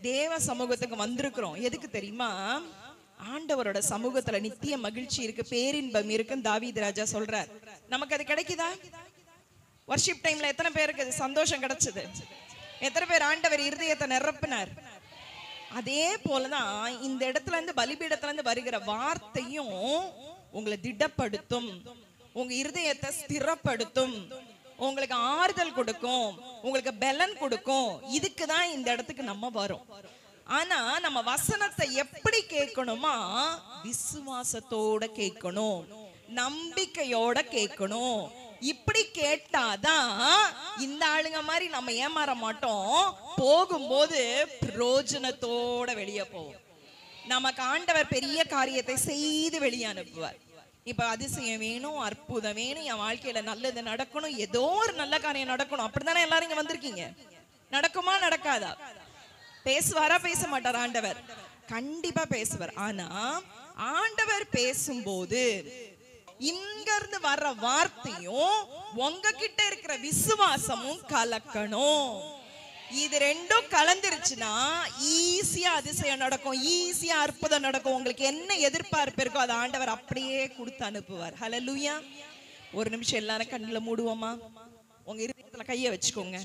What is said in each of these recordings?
தேவ சமூகத்துக்கு வந்திருக்கிறோம். எதுக்கு தெரியுமா? ஆண்டவரோட சமூகத்துல நித்திய மகிழ்ச்சி இருக்கு, பேரின்பம் இருக்குன்னு தாவீது ராஜா சொல்றார். நமக்கு அது கிடைக்குதா? வர்ஷிப் டைம்ல எத்தனை பேருக்கு சந்தோஷம் கிடைச்சது? எத்தனை பேர் ஆண்டவர் இருதயத்தை நிரப்பினார்? அதே போலதான் இந்த இடத்துல இருந்து, பலிபீடத்துல இருந்து வருகிற வார்த்தையும் உங்களை திடப்படுத்தும், உங்க இருதயத்தை ஸ்திரப்படுத்தும், உங்களுக்கு ஆறுதல் கொடுக்கும், உங்களுக்கு பலன் கொடுக்கும். இதுக்குதான் இந்த இடத்துக்கு நம்ம வரோம். ஆனா நம்ம வசனத்தை எப்படி கேட்கணுமா? விசுவாசத்தோட கேட்கணும், நம்பிக்கையோட கேட்கணும். இப்படி கேட்டாதான் இந்த ஆளுங்க மாதிரி நம்ம ஏமாற மாட்டோம். போகும்போது பிரயோஜனத்தோட வெளியே போவோம். நமக்கு ஆண்டவர் பெரிய காரியத்தை செய்து வெளியே அனுப்புவார். இப்ப அதிசயம் வேணும், அற்புதம் வேணும், என் வாழ்க்கையில நல்லது நடக்கணும், ஏதோ ஒரு நல்ல காரியம் நடக்கணும். அப்படித்தானே எல்லாரும் இங்க வந்திருக்கீங்க. நடக்குமா நடக்காதா? பேசுவாரா பேச மாட்டார் ஆண்டவர்? கண்டிப்பா பேசுவார். ஆனா ஆண்டவர் பேசும்போது இங்க இருந்து வர்ற வார்த்தையும் உங்ககிட்ட இருக்கிற விசுவாசமும் கலக்கணும். இது ரெண்டும் கலந்துருச்சுன்னா ஈஸியா அதிசயம் நடக்கும், ஈஸியா அற்புதம் நடக்கும். உங்களுக்கு என்ன எதிர்பார்ப்பு இருக்கோ அதை ஆண்டவர் அப்படியே கொடுத்து அனுப்புவார். ஹல்லேலூயா. ஒரு நிமிஷம் எல்லாரும் கண்ணுல மூடுவோமா? உங்க இருதயத்துல கைய வச்சுக்கோங்க.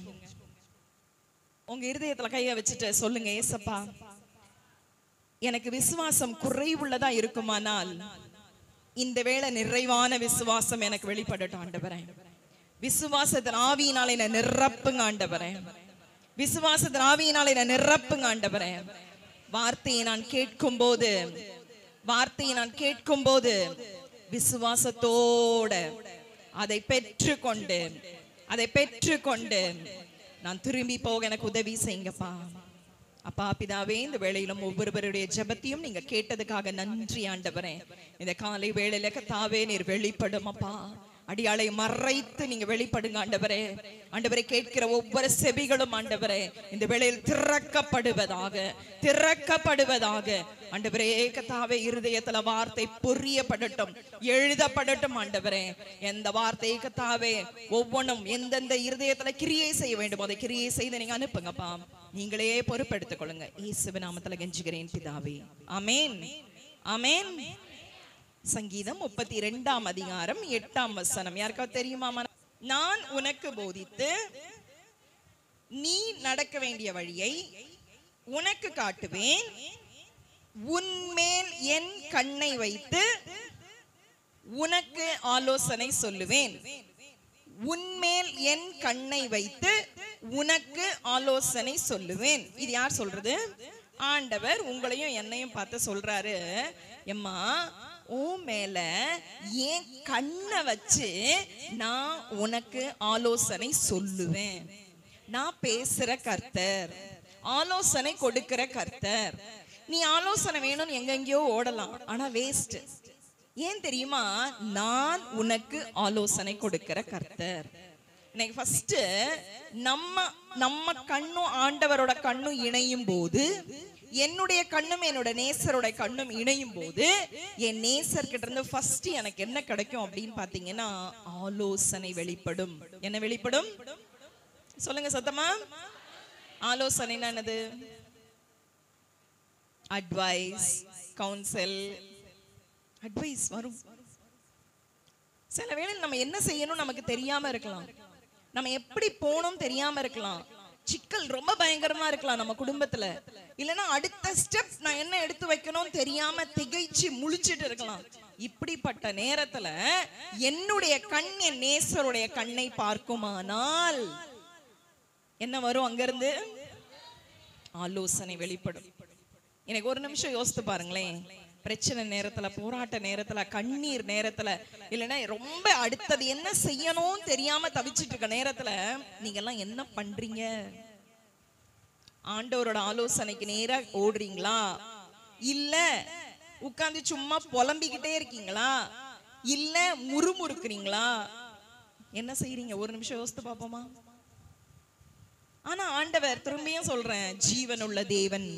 உங்க இருதயத்துல கைய வச்சுட்டு சொல்லுங்க, ஏசப்பா, எனக்கு விசுவாசம் குறைவுள்ளதா இருக்குமானால் இந்த வேளை நிறைவான விசுவாசம் எனக்கு வெளிப்படட்டும் ஆண்டவரே. விசுவாசத்தின் ஆவியினால என்ன நிரப்புங்க ஆண்டவரே. விசுவாசத்தின் ஆவியினால என்ன நிரப்புங்க ஆண்டவரே. வார்த்தையை நான் கேட்கும் போது விசுவாசத்தோட அதை பெற்றுக்கொண்டு நான் திரும்பி போக எனக்கு உதவி செய்யுங்கப்பா. அப்பா பிதாவே, இந்த வேளையிலும் ஒவ்வொருவருடைய ஜெபத்தையும் நீங்க கேட்டதுக்காக நன்றி ஆண்டவரே. இந்த காலை வேளையில கர்த்தாவே நீர் வெளிப்படும் அப்பா. அடியாளை மறைத்து நீங்க வெளிப்படுங்க ஆண்டவரே. ஆண்டவரே, கேட்கிற ஒவ்வொரு செவிகளும் ஆண்டவரே இந்த வேளையில் திறக்கப்படுவதாக ஆண்டவரே. கர்த்தாவே, இருதயத்துல வார்த்தை பொரியப்படட்டும், எழுதப்படட்டும் ஆண்டவரே. எந்த வார்த்தை கர்த்தாவே ஒவ்வொன்றும் எந்தெந்த இருதயத்துல கிரியை செய்ய வேண்டும் அதை கிரியை செய்து நீங்க அனுப்புங்கப்பா. நீங்களே பொறுப்பெடுத்துக் கொள்ளுங்க. இயேசுவின் நாமத்துல கெஞ்சுகிறேன் பிதாவே, ஆமென், ஆமென். சங்கீதம் 32ஆம் அதிகாரம் 8ஆம் வசனம் யாருக்காவது தெரியுமா? நான் உனக்கு போதித்து நீ நடக்க வேண்டிய வழியை உனக்கு காட்டுவேன், உன்மேல் என் கண்ணை வைத்து உனக்கு ஆலோசனை சொல்லுவேன். உன்மேல் என் கண்ணை வைத்து உனக்கு ஆலோசனை சொல்லுவேன். இது யார் சொல்றது? ஆண்டவர் உங்களையும் என்னையும் பார்த்து சொல்றாரு, எம்மா உன் மேல என் கண்ணை வச்சு நான் உனக்கு ஆலோசனை சொல்லுவேன். நான் பேசுற கர்த்தர், ஆலோசனை கொடுக்கிற கர்த்தர். நீ ஆலோசனை வேணும்னு எங்கெங்கயோ ஓடலாம், ஆனா வேஸ்ட். ஏன் தெரியுமா? நான் உனக்கு ஆலோசனை கொடுக்கிற கர்த்தர். இன்னைக்கு ஃபர்ஸ்ட் நம்ம கண்ணும் ஆண்டவரோட கண்ணும் இணையும் போது, என்னுடைய கண்ணும் என்னோட நேசரோட கண்ணும் இணையும் போது, என் நேசர் கிட்ட இருந்து ஃபர்ஸ்ட் எனக்கு என்ன கிடைக்கும் அப்படின்னு பாத்தீங்கன்னா ஆலோசனை வெளிப்படும். என்ன வெளிப்படும்? சொல்லுங்க சத்தமா. ஆலோசனைனா என்னது? அட்வைஸ், கவுன்சில், அட்வைஸ் வரும். சில வேளையில் நம்ம என்ன செய்யணும் நமக்கு தெரியாம இருக்கலாம், நம்ம எப்படி போகணும் தெரியாம இருக்கலாம், சிக்கல் ரொம்ப பயங்கரமா இருக்கலாம் நம்ம குடும்பத்துல, இல்லைன்னா அடுத்த ஸ்டெப் நான் என்ன எடுத்து வைக்கணும் தெரியாம திகைச்சு முழிச்சிட்டு இருக்கலாம். இப்படிப்பட்ட நேரத்துல என்னுடைய கண் என் நேசருடைய கண்ணை பார்க்குமானால் என்ன வரும்? அங்கிருந்து ஆலோசனை வெளிப்படும். எனக்கு ஒரு நிமிஷம் யோசித்து பாருங்களேன். பிரச்சனை நேரத்துல, போராட்ட நேரத்துல, கண்ணீர் நேரத்துல, இல்லைன்னா ரொம்ப அடுத்தது என்ன செய்யணும் தெரியாம தவிச்சிட்டு இருக்க நேரத்துல நீங்க எல்லாம் என்ன பண்றீங்க? ஆண்டவரோட ஆலோசனைக்கு நேரா ஓடுறீங்களா? இல்ல உட்கார்ந்து சும்மா புலம்பிக்கிட்டே இருக்கீங்களா? இல்ல முறுமுறுக்குறீங்களா? என்ன செய்றீங்க? ஒரு நிமிஷம் யோசித்து பாப்போமா? ஆனா ஆண்டவர், திரும்பியும் சொல்றேன், ஜீவனுள்ள தேவன்.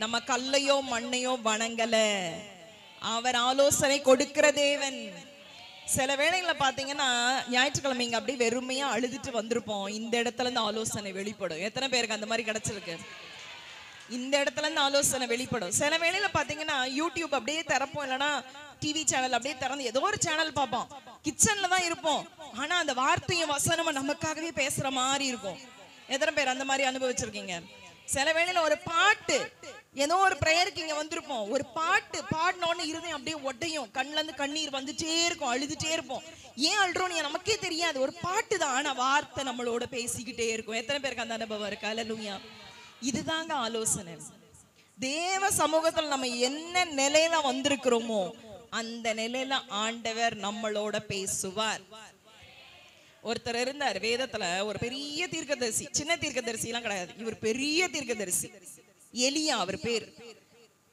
நம்ம கல்லையோ மண்ணையோ வணங்கல, அவர் ஆலோசனை கொடுக்கிற தேவன். சில வேளைகளை பாத்தீங்கன்னா ஞாயிற்றுக்கிழமை இங்க அப்படியே வெறுமையா அழுதுட்டு வந்திருப்போம், இந்த இடத்துல இருந்து ஆலோசனை வெளிப்படும். எத்தனை பேருக்கு அந்த மாதிரி கிடைச்சிருக்கு? இந்த இடத்துல இருந்து ஆலோசனை வெளிப்படும். சில வேளையில பாத்தீங்கன்னா யூடியூப் அப்படியே திறப்போம், இல்லைன்னா டிவி சேனல் அப்படியே திறந்து ஏதோ ஒரு சேனல் பார்ப்போம். கிச்சன்ல தான் இருப்போம், ஆனா அந்த வார்த்தையும் வசனமும் நமக்காகவே பேசுற மாதிரி இருக்கும். எத்தனை பேர் அந்த மாதிரி அனுபவிச்சிருக்கீங்க? சில வேளையில ஒரு பாட்டு, ஏதோ ஒரு பிரேயருக்கு இங்க வந்திருப்போம், ஒரு பாட்டு பாடினோன்னு இருதயம் அப்படியே ஒட்டையும், கண்ணுல இருந்து கண்ணீர் வந்துட்டே இருக்கும், அழுதுட்டே இருப்போம். ஏன் அழுறோம் நமக்கே தெரியாது, ஒரு பாட்டு தான், ஆனா வார்த்தை நம்மளோட பேசிக்கிட்டே இருக்கும். எத்தனை பேருக்கு அந்த அனுபவம் இருக்கு? அல்லேலூயா. இதுதாங்க ஆலோசனை. தேவ சமூகத்தில் நம்ம என்ன நிலையில வந்திருக்கிறோமோ அந்த நிலையில ஆண்டவர் நம்மளோட பேசுவார். ஒருத்தர் இருந்தார் வேதத்துல, ஒரு பெரிய தீர்க்கதரிசி, சின்ன தீர்க்கதரிசி எல்லாம் கிடையாது, இவர் பெரிய தீர்க்கதரிசி, எலியா அவர் பேர்.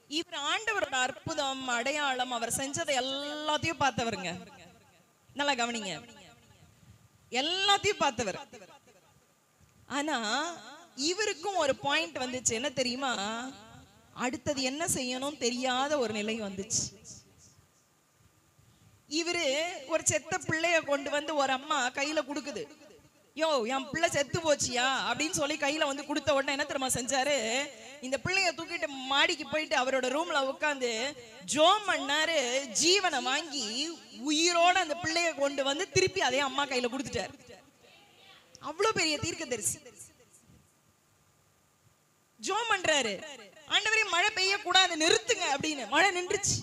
இவர் ஆண்டவரோட அற்புதம் அடையாளம் அவர் செஞ்சதை எல்லாத்தையும் பார்த்தவருங்க. நல்லா கவனிங்க, எல்லாத்தையும் பார்த்தவர். ஆனா இவருக்கும் ஒரு பாயிண்ட் வந்துச்சு, என்ன தெரியுமா? அடுத்தது என்ன செய்யணும் தெரியாத ஒரு நிலை வந்துச்சு. இவரு ஒரு செத்த பிள்ளைய கொண்டு வந்து ஒரு அம்மா கையில குடுக்குது. யோ, என் பிள்ளை செத்து போச்சியா அப்படின்னு சொல்லி கையில வந்து கொடுத்த உடனே என்ன தெரியுமா செஞ்சாரு? இந்த பிள்ளைய தூக்கிட்டு மாடிக்கு போயிட்டு அவரோட ரூம்ல உட்காந்து ஜோம் பண்ணாரு. ஜீவனை வாங்கி உயிரோட அந்த பிள்ளைய கொண்டு வந்து திருப்பி அதே அம்மா கையில கொடுத்துட்டாரு. அவ்வளவு பெரிய தீர்க்கதரிசி ஜோம் பண்றாரு, ஆண்டவரே மழை பெய்ய கூடாது நிறுத்துங்க அப்படின்னு. மழை நின்றுச்சு.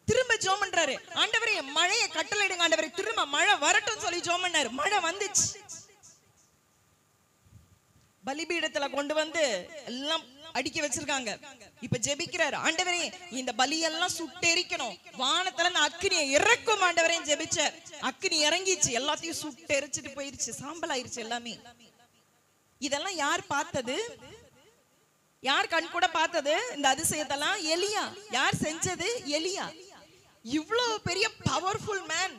திரும்ப ஜோம் பண்றாரு, ஆண்டவரே மழையை கட்டளையிடுங்க ஆண்டவரே, திரும்ப மழை வரட்டும் சொல்லி ஜோம் பண்ணாரு. மழை வந்துச்சு. பலிபீடத்துல கொண்டு வந்து எல்லாம் அடிக்க வச்சிருக்காங்க. இப்ப ஜெபிக்கிறாரு, ஆண்டவரே இந்த பலியெல்லாம் சுட்டெரிக்கணும், வானத்துல அக்கினியை இறக்கும் ஆண்டவரே ஜெபிச்சார். அக்கினி இறங்கிச்சு, எல்லாத்தையும் சுட்டெரிச்சிட்டு போயிருச்சு, சாம்பல் ஆயிருச்சு எல்லாமே. இதெல்லாம் யார் பார்த்தது? யார் கண் கூட பார்த்தது இந்த அதிசயத்தெல்லாம்? எலியா. யார் செஞ்சது? எலியா. இவ்வளவு பெரிய பவர்ஃபுல் மேன்,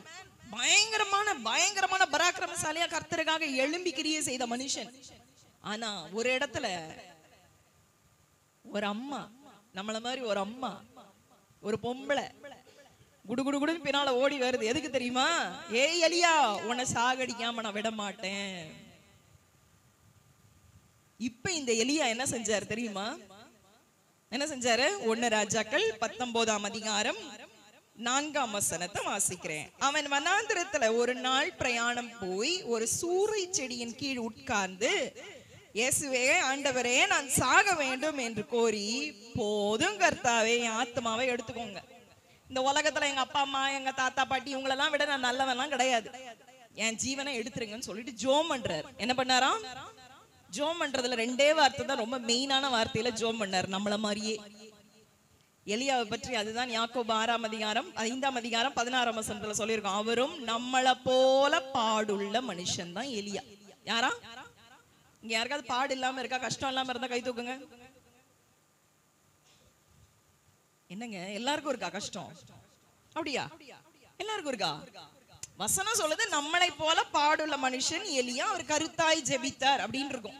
பயங்கரமான பராக்கிரமசாலியா கர்த்தருக்காக எழும்பி கிரியை செய்த மனுஷன். ஆனா ஒரு இடத்துல ஒரு அம்மா, நம்மள மாதிரி ஒரு அம்மா, ஒரு பொம்பளை குடுகுடுன்னு பின்னால ஓடி வருது. எதுக்கு தெரியுமா? ஏய் எலியா, உன்னை சாகடிக்காம நான் விட மாட்டேன். இப்ப இந்த எலியா என்ன செஞ்சாரு தெரியுமா? என்ன செஞ்சாரு? 1 ராஜாக்கள் 19ஆம் அதிகாரம் 4ஆம் வசனத்தை வாசிக்கிறேன். அவன் வனாந்திரத்துல ஒரு நாள் பிரயாணம் போய் ஒரு சூறை செடியின் கீழ் உட்கார்ந்து, இயேசுவே ஆண்டவரே நான் சாக வேண்டும் என்று கோரி, போதும் கர்த்தாவே என் ஆத்மாவை எடுத்துக்கோங்க. இந்த உலகத்துல எங்க அப்பா அம்மா எங்க தாத்தா பாட்டி இவங்களெல்லாம் விட நான் நல்லவெல்லாம் கிடையாது, என் ஜீவனை எடுத்துருங்கன்னு சொல்லிட்டு ஜோம் பண்றாரு. என்ன பண்ணாராம்? ஜோம் பண்றதுல 2 வார்த்தை தான் ரொம்ப மெயினான வார்த்தையில ஜோம் பண்ணார். நம்மள மாதிரியே எலியாவை பற்றி அதுதான் யாக்கோபு 6ஆம் அதிகாரம் 5ஆம் அதிகாரம் 16ஆம் வசனத்துல சொல்லியிருக்கோம். அவரும் நம்மள போல பாடுள்ள மனுஷன் தான் எலியா. யாரா? இங்க யாருக்காவது பாடு இல்லாம இருக்கா? கஷ்டம் இல்லாம இருந்தா கை தூக்குங்க. என்னங்க எல்லாருக்கும் இருக்கா கஷ்டம்? அப்படியா? எல்லாருக்கும் இருக்கா? வசனம் சொல்லுது நம்மளை போல பாடுள்ள மனுஷன் எலியா, அவர் கருத்தாய் ஜெபித்தார் அப்படின்னு இருக்கும்.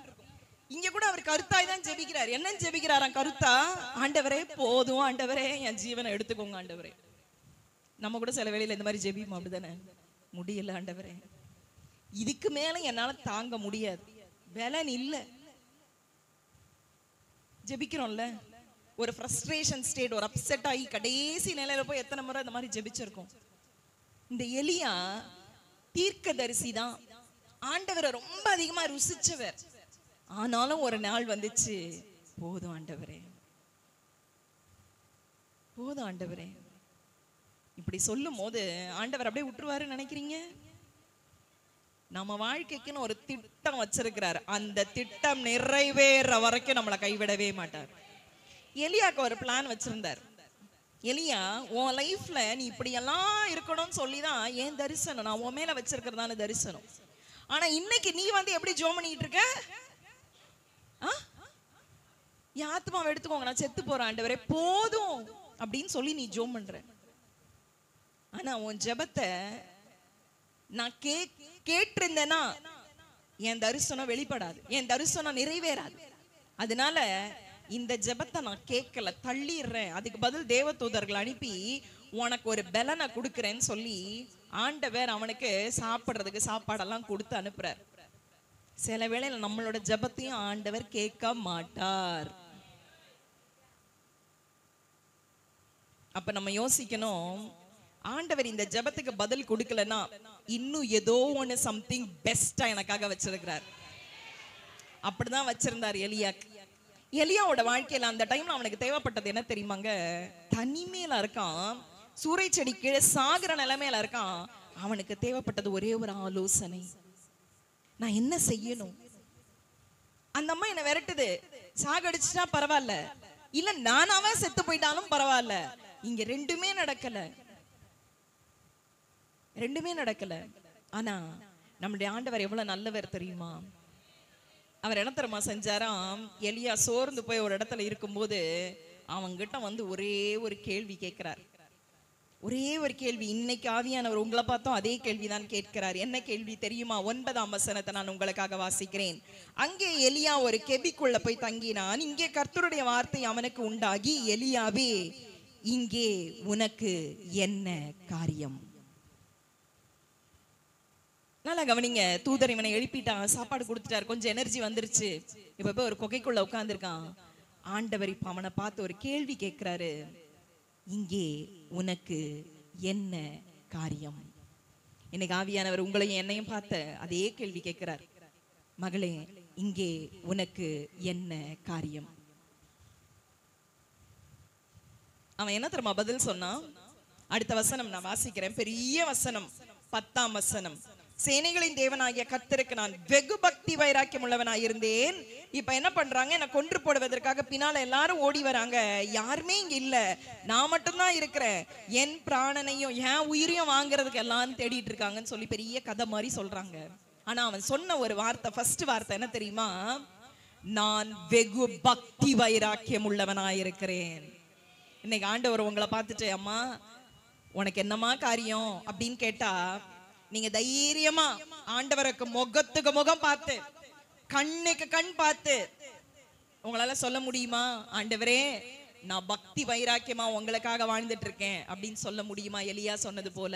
இங்க கூட அவர் கருத்தாய் தான் ஜெபிக்கிறார். என்ன ஜெபிக்கிறாராம்? கருத்தா, ஆண்டவரே போதும் ஆண்டவரே என் ஜீவனை எடுத்துக்கோங்க ஆண்டவரே. நம்ம கூட சில வேளையில இந்த மாதிரி ஜெபிப்போம், அப்படிதானே? முடியல ஆண்டவரே, இதுக்கு மேல என்னால தாங்க முடியாது, பலன் இல்ல. ஜெபிக்கிறோம்ல, ஒரு ஃப்ரஸ்ட்ரேஷன் ஸ்டேட், ஒரு அப்செட் ஆகி கடைசி நிலையில போய் எத்தனை முறை இந்த மாதிரி ஜெபிச்சிருக்கோம். இந்த எலியா தீர்க்கதரிசி தான், ஆண்டவரை ரொம்ப அதிகமா ருசிச்சவர். ஆனாலும் ஒரு நாள் வந்துச்சு, போதும் ஆண்டவரே, போதும் ஆண்டவரே. இப்படி சொல்லும் போது ஆண்டவர் அப்படியே விட்டுருவாருன்னு நினைக்கிறீங்க? நம்ம வாழ்க்கைக்குன்னு ஒரு திட்டம் வச்சிருக்கிறார். அந்த திட்டம் நிறைவேற வரைக்கும் நம்மளை கைவிடவே மாட்டார். எலியாக்கு ஒரு பிளான் வச்சிருந்தார். எலியா, உன் லைஃப்ல நீ இப்படி எல்லாம் இருக்கணும்னு சொல்லிதான் ஏன் தரிசனம், நான் உன் மேல வச்சிருக்கிறதான தரிசனம். ஆனா இன்னைக்கு நீ வந்து எப்படி ஜோம் பண்ணிட்டு இருக்க? என் ஆத்மாவை எடுத்துக்கோங்க, நான் செத்து போறேன் ஆண்டவரே போதும் அப்படின்னு சொல்லி நீ ஜோம் பண்ற. ஆனா உன் ஜெபத்தை நான் கேட்டிருந்தேன்னா என் தரிசனம் வெளிப்படாது, என் தரிசனம் நிறைவேறாது. அதனால இந்த ஜெபத்தை நான் கேட்கல, தள்ளிடுறேன். அதுக்கு பதில் தேவதூதர்கள் அனுப்பி உனக்கு ஒரு பலனை கொடுக்கிறேன்னு சொல்லி ஆண்டவர் அவனுக்கு சாப்பிடுறதுக்கு சாப்பாடெல்லாம் கொடுத்து அனுப்புறார். சில வேளையில நம்மளோட ஜெபத்தையும் ஆண்டவர் கேட்க மாட்டார். அப்ப நம்ம யோசிக்கணும், ஆண்டவர் இந்த ஜெபத்துக்கு பதில் கொடுக்கலன்னா இன்னும் ஏதோ ஒன்னு சம்திங் பெஸ்டா எனக்காக வச்சிருக்கிறார். அப்படிதான் வச்சிருந்தார் எலியாக்கு. எலியாவோட வாழ்க்கையில அந்த டைம்ல அவனுக்கு தேவைப்பட்டது என்ன தெரியுமாங்க? தனிமையில இருக்கான், சூறை செடி கீழே சாகுற நிலைமையில இருக்கான். அவனுக்கு தேவைப்பட்டது ஒரே ஒரு ஆலோசனை. நான் என்ன செய்யணும்? அந்த அம்மா என்ன விரட்டுது, சாகடிச்சுட்டா பரவாயில்ல, இல்ல நானாவே செத்து போயிட்டாலும் பரவாயில்ல. இங்க ரெண்டுமே நடக்கல, ரெண்டுமே நடக்கல. ஆனா நம்முடைய ஆண்டவர் எவ்வளவு நல்லவர் தெரியுமா? அவர் என்ன தெரியுமா செஞ்சாராம்? எலியா சோர்ந்து போய் ஒரு இடத்துல இருக்கும்போது அவங்கிட்ட வந்து ஒரே ஒரு கேள்வி கேட்கிறார். ஒரே ஒரு கேள்வி. இன்னைக்கு ஆவியானவர் உங்களை பார்த்தோம் அதே கேள்விதான் கேட்கிறார். என்ன கேள்வி தெரியுமா? 9ஆம் வசனத்தை நான் உங்களுக்காக வாசிக்கிறேன். அங்கே எலியா ஒரு கெபிக்குள்ள போய் தங்கினான். இங்கே கர்த்தருடைய வார்த்தை அவனுக்கு உண்டாகி, எலியாவே, இங்கே உனக்கு என்ன காரியம்? நல்லா கவனிங்க. தூதர் இவனை எழுப்பிட்டான், சாப்பாடு கொடுத்துட்டார், கொஞ்சம் எனர்ஜி வந்துருச்சு. இப்ப போய் ஒரு குகைக்குள்ள உட்கார்ந்துருக்கான். ஆண்டவர் இப்ப அவனை பார்த்து ஒரு கேள்வி கேட்கிறாரு. இங்கே உனக்கு என்ன காரியம்? இன்னைக்கு ஆவியானவர் உங்களையும் என்னையும் பார்த்த அதே கேள்வி கேட்கிறார். மகளே, இங்கே உனக்கு என்ன காரியம்? அவன் என்ன தெரியுமா பதில் சொன்னான்? அடுத்த வசனம் நான் வாசிக்கிறேன், பெரிய வசனம், 10ஆம் வசனம். சேனைகளின் தேவனாகிய கர்த்தருக்கு நான் வெகு பக்தி வைராக்கியம் உள்ளவனாய் இருந்தேன். இப்ப என்ன பண்றாங்க? என்ன கொன்று போடுவதற்காக பின்னால எல்லாரும் ஓடி வராங்க. யாருமே இங்க இல்ல, நான் மட்டும்தான் இருக்கிறேன். என் பிராணனையும் என் உயிரையும் வாங்குறதுக்கு எல்லாரும் தேடிட்டு இருக்காங்கன்னு சொல்லி பெரிய கதை மாதிரி சொல்றாங்க. ஆனா அவன் சொன்ன ஒரு வார்த்தை, ஃபர்ஸ்ட் வார்த்தை என்ன தெரியுமா? நான் வெகு பக்தி வைராக்கியம் உள்ளவனாய் இருக்கிறேன். இன்னைக்கு ஆண்டவர் உங்களை பார்த்துட்டு, அம்மா உனக்கு என்னமா காரியம் அப்படின்னு கேட்டா, நீங்க தைரியமா ஆண்டவருக்கு முகத்துக்கு முகம் பார்த்து, கண்ணுக்கு கண் பார்த்து உங்களால சொல்ல முடியுமா? ஆண்டவரே, நான் பக்தி வைராக்கியமா உங்களுக்காக வாழ்ந்துட்டு இருக்கேன் அப்படின்னு சொல்ல முடியுமா? எலியா சொன்னது போல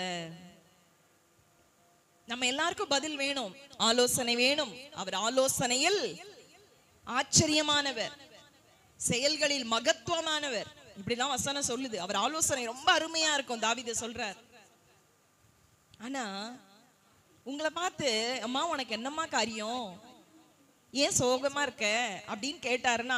நம்ம எல்லாருக்கும் பதில் வேணும், ஆலோசனை வேணும். அவர் ஆலோசனையில் ஆச்சரியமானவர், செயல்களில் மகத்துவமானவர், இப்படிலாம் வசனம் சொல்லுது. அவர் ஆலோசனை ரொம்ப அருமையா இருக்கும், தாவீது சொல்றார். ஆனா உங்களை பார்த்து, அம்மா உனக்கு என்னம்மா காரியம், ஏன் சோகமா இருக்க அப்படின்னு கேட்டாருன்னா,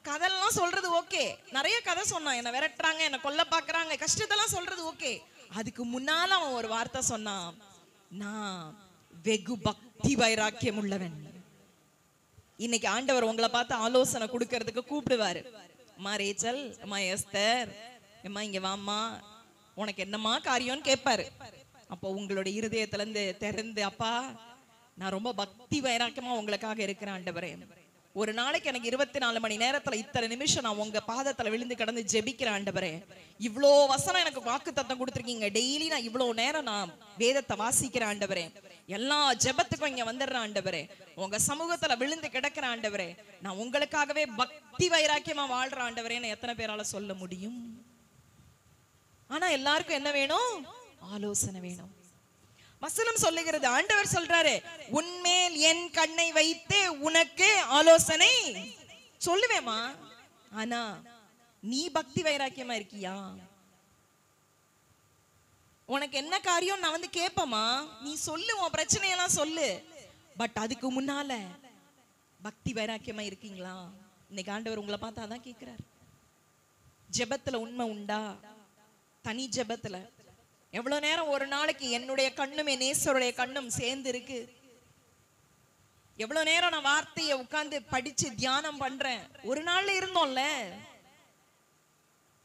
கதையெல்லாம் சொல்றது ஓகே, நிறைய கதை சொன்னான், என்ன விரட்டுறாங்க, என்ன கொல்ல பாக்குறாங்க, கஷ்டத்தெல்லாம் சொல்றது ஓகே. அதுக்கு முன்னால அவன் ஒரு வார்த்தை சொன்னான், நான் வெகு பக்தி வைராக்கியம் உள்ளவன். இன்னைக்கு ஆண்டவர் உங்களை பார்த்து ஆலோசனை கொடுக்கறதுக்கு கூப்பிடுவாரு. அம்மா ரேச்சல், அம்மா எஸ்தர், அம்மா இங்க வாம்மா, உனக்கு என்னம்மா காரியம்னு கேட்பாரு. அப்போ உங்களுடைய இருதயத்துல இருந்து திறந்து, அப்பா நான் ரொம்ப பக்தி வைராக்கியமா உங்களுக்காக இருக்கிறேன் ஆண்டவரே. ஒரு நாளைக்கு எனக்கு 24 மணி நேரத்துல இத்தனை நிமிஷம் நான் உங்க பாதத்துல விழுந்து கிடந்து ஜெபிக்கிறேன் ஆண்டவரே. இவ்வளோ வசனம் எனக்கு வாக்கு தத்தம் கொடுத்துருக்கீங்க. டெய்லி நான் இவ்வளோ நேரம் நான் வேதத்தை வாசிக்கிறேன் ஆண்டவரே. எல்லா ஜெபத்துக்கும் இங்க வந்துடுறேன் ஆண்டவரே. உங்க சமூகத்துல விழுந்து கிடக்கிறேன் ஆண்டவரே. நான் உங்களுக்காகவே பக்தி வைராக்கியமா வாழ்ற ஆண்டவரேன்னு எத்தனை பேரால சொல்ல முடியும்? ஆனா எல்லாருக்கும் என்ன வேணும்? ஆலோசனை வேணும். வசனம் சொல்லுகிறது, ஆண்டவர் சொல்றாரு, உன்மேல் என் கண்ணை வைத்து உனக்கு ஆலோசனை சொல்லுவேமா. ஆனா நீ பக்தி வைராக்கியமா இருக்கியா? உனக்கு என்ன காரியம் நான் வந்து கேட்பமா, நீ சொல்லு, உன் பிரச்சனையெல்லாம் சொல்லு. பட் அதுக்கு முன்னால பக்தி வைராக்கியமா இருக்கீங்களா? இன்னைக்கு ஆண்டவர் உங்களை பார்த்தாதான் கேட்கிறார். ஜெபத்துல உண்மை உண்டா? தனி ஜெபத்துல எவ்வளவு நேரம் ஒரு நாளைக்கு என்னுடைய கண்ணும் என் நேசருடைய கண்ணும் சேர்ந்து இருக்கு? எவ்வளவு நேரம் நான் வார்த்தையை உட்கார்ந்து படிச்சு தியானம் பண்றேன்? ஒரு நாள்ல இருந்தோம்ல,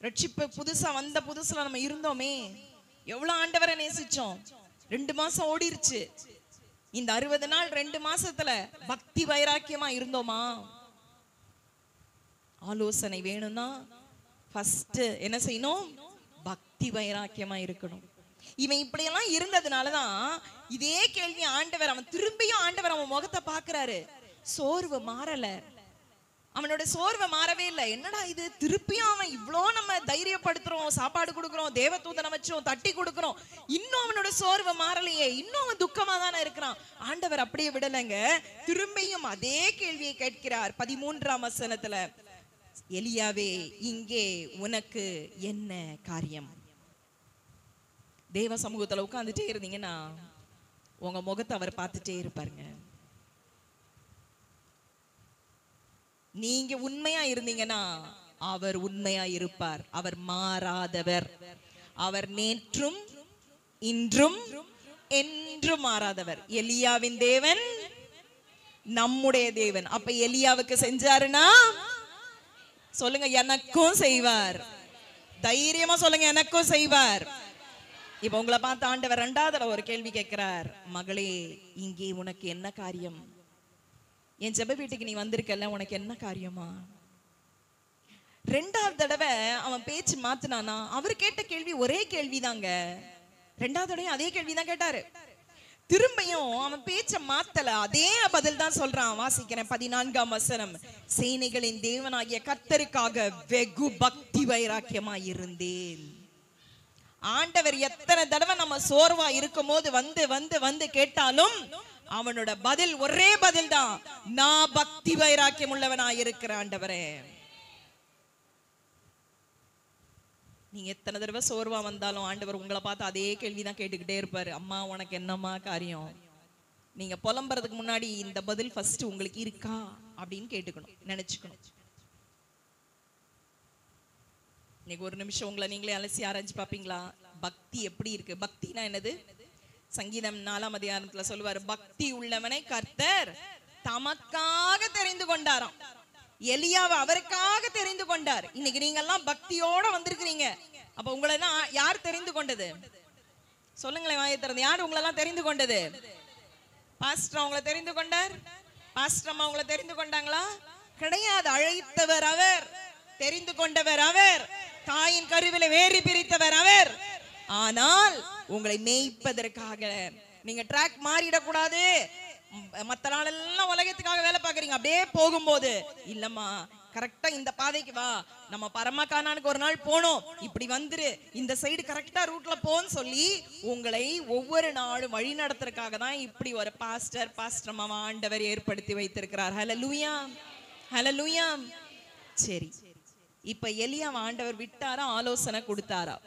ரட்சிப்பு புதுசா வந்த புதுசுல நம்ம இருந்தோமே, எவ்வளவு ஆண்டவரை நேசிச்சோம். 2 மாசம் ஓடிருச்சு. இந்த 60 நாள் 2 மாசத்துல பக்தி வைராக்கியமா இருந்தோமா? ஆலோசனை வேணும்னா ஃபர்ஸ்ட் என்ன செய்யணும்? பக்தி வைராக்கியமா இருக்கணும். இவன் இப்படியெல்லாம் இருந்ததுனாலதான் இதே கேள்வி ஆண்டவர், அவன் திரும்பியும் ஆண்டவர் அவன் முகத்தை பாக்குறாரு. சோர்வு மாறல. அவனோட சோர்வை மாறவே இல்லை. என்னடா இது, திருப்பியும் அவன் இவ்வளோ நம்ம தைரியப்படுத்துறோம், சாப்பாடு கொடுக்குறோம், தேவதூதனை வச்சோம், தட்டி கொடுக்குறோம், இன்னும் அவனோட சோர்வை மாறலையே, இன்னும் அவன் துக்கமா தானே இருக்கிறான். ஆண்டவர் அப்படியே விடலைங்க, திரும்பியும் அதே கேள்வியை கேட்கிறார் 13ஆம் வசனத்துல. எலியாவே, இங்கே உனக்கு என்ன காரியம்? தேவ சமூகத்துல உட்கார்ந்துட்டே இருந்தீங்கன்னா உங்க முகத்தை அவர் பார்த்துட்டே இருப்பாருங்க. நீங்க உண்மையா இருந்தீங்கன்னா அவர் உண்மையா இருப்பார். அவர் மாறாதவர். அவர் நேற்றும் இன்றும் என்றும் மாறாதவர். எலியாவின் தேவன் நம்முடைய தேவன். அப்ப எலியாவுக்கு செஞ்சாருன்னா சொல்லுங்க, எனக்கும் செய்வார். தைரியமா சொல்லுங்க, எனக்கும் செய்வார். இப்ப உங்களை பார்த்து ஆண்டவர் 2வது தடவை ஒரு கேள்வி கேட்கிறார். மகளே, இங்கே உனக்கு என்ன காரியம்? என் ஜெப வீட்டுக்கு நீ வந்திருக்கல, உனக்கு என்ன காரியமா? 2வது தடவை அவன் பேச்சு மாத்தினானா? அவர் கேட்ட கேள்வி ஒரே கேள்விதாங்க. 2வது தடவையும் அதே கேள்விதான் கேட்டாரு. திரும்பியும் அவன் பேச்ச மாத்தல, அதே பதில் தான் சொல்றான். வாசிக்கிறேன் 14ஆம் வசனம். சேனைகளின் தேவனாகிய கர்த்தருக்காக வெகு பக்தி வைராக்கியமா இருந்தேன். ஆண்டவர் எத்தனை தடவை நம்ம சோர்வா இருக்கும் போது வந்து வந்து வந்து கேட்டாலும் அவனோட பதில் ஒரே பதில் தான், நான் பக்தி வைராக்கியம் உள்ளவனா இருக்கிற ஆண்டவரே. நீங்க எத்தனை தடவை சோர்வா வந்தாலும் ஆண்டவர் உங்களை பார்த்து அதே கேள்விதான் கேட்டுக்கிட்டே இருப்பாரு. அம்மா, உனக்கு என்னம்மா காரியம்? நீங்க புலம்புறதுக்கு முன்னாடி இந்த பதில் ஃபர்ஸ்ட் உங்களுக்கு இருக்கா அப்படின்னு கேட்டுக்கணும், நினைச்சுக்கணும். இன்னைக்கு ஒரு நிமிஷம் உங்களை நீங்களே அலசி ஆராய்ச்சி பாப்பீங்களா? பக்தி எப்படி இருக்கு? பக்தினா என்னது? சங்கீதம் 4ஆம் அதிகாரத்துல சொல்லுவாரு, பக்தி உள்ளவனை கர்த்தர் தமக்காக தெரிந்து கொண்டாராம். எலியாவை அவருக்காக தெரிந்து கொண்டார். இன்னைக்கு நீங்க எல்லாம் பக்தியோட வந்திருக்கிறீங்க. அப்ப உங்களை எல்லாம் யார் தெரிந்து கொண்டது? சொல்லுங்களேன், வாயை திறந்து. யார் உங்களை எல்லாம் தெரிந்து கொண்டது? பாஸ்டர் உங்களை தெரிந்து கொண்டார்? பாஸ்டர் அம்மா உங்களை தெரிந்து கொண்டாங்களா? கிடையாது. அழைத்தவர் அவர், தெரிந்து கொண்டவர் அவர், தாயின் கருவில வேறி பிரித்தவர் அவர். ஆனால் உங்களை மேய்ப்பதற்காக. நீங்க ட்ராக் மாறிடக்கூடாது. மத்த நாளெல்லாம் உலகத்துக்காக வேலை பார்க்கறீங்க. அப்படியே போகும்போது இல்லம்மா, கரெக்டா இந்த பாதைக்கு வா, நம்ம பரமகானானுக்கு ஒரு நாள் போனோம், இப்படி வந்துரு, இந்த சைடு கரெக்டா ரூட்ல போன்னு சொல்லி உங்களை ஒவ்வொரு நாளும் வழி நடத்துறதுக்காக தான் இப்படி ஒரு பாஸ்டர் அம்மா ஆண்டவர் ஏற்படுத்தி வைத்திருக்கிறார். ஹல்லேலூயா, ஹல்லேலூயா. சரி, இப்ப எலியாவை ஆண்டவர் விட்டாரா, ஆலோசனை கொடுத்தாரா?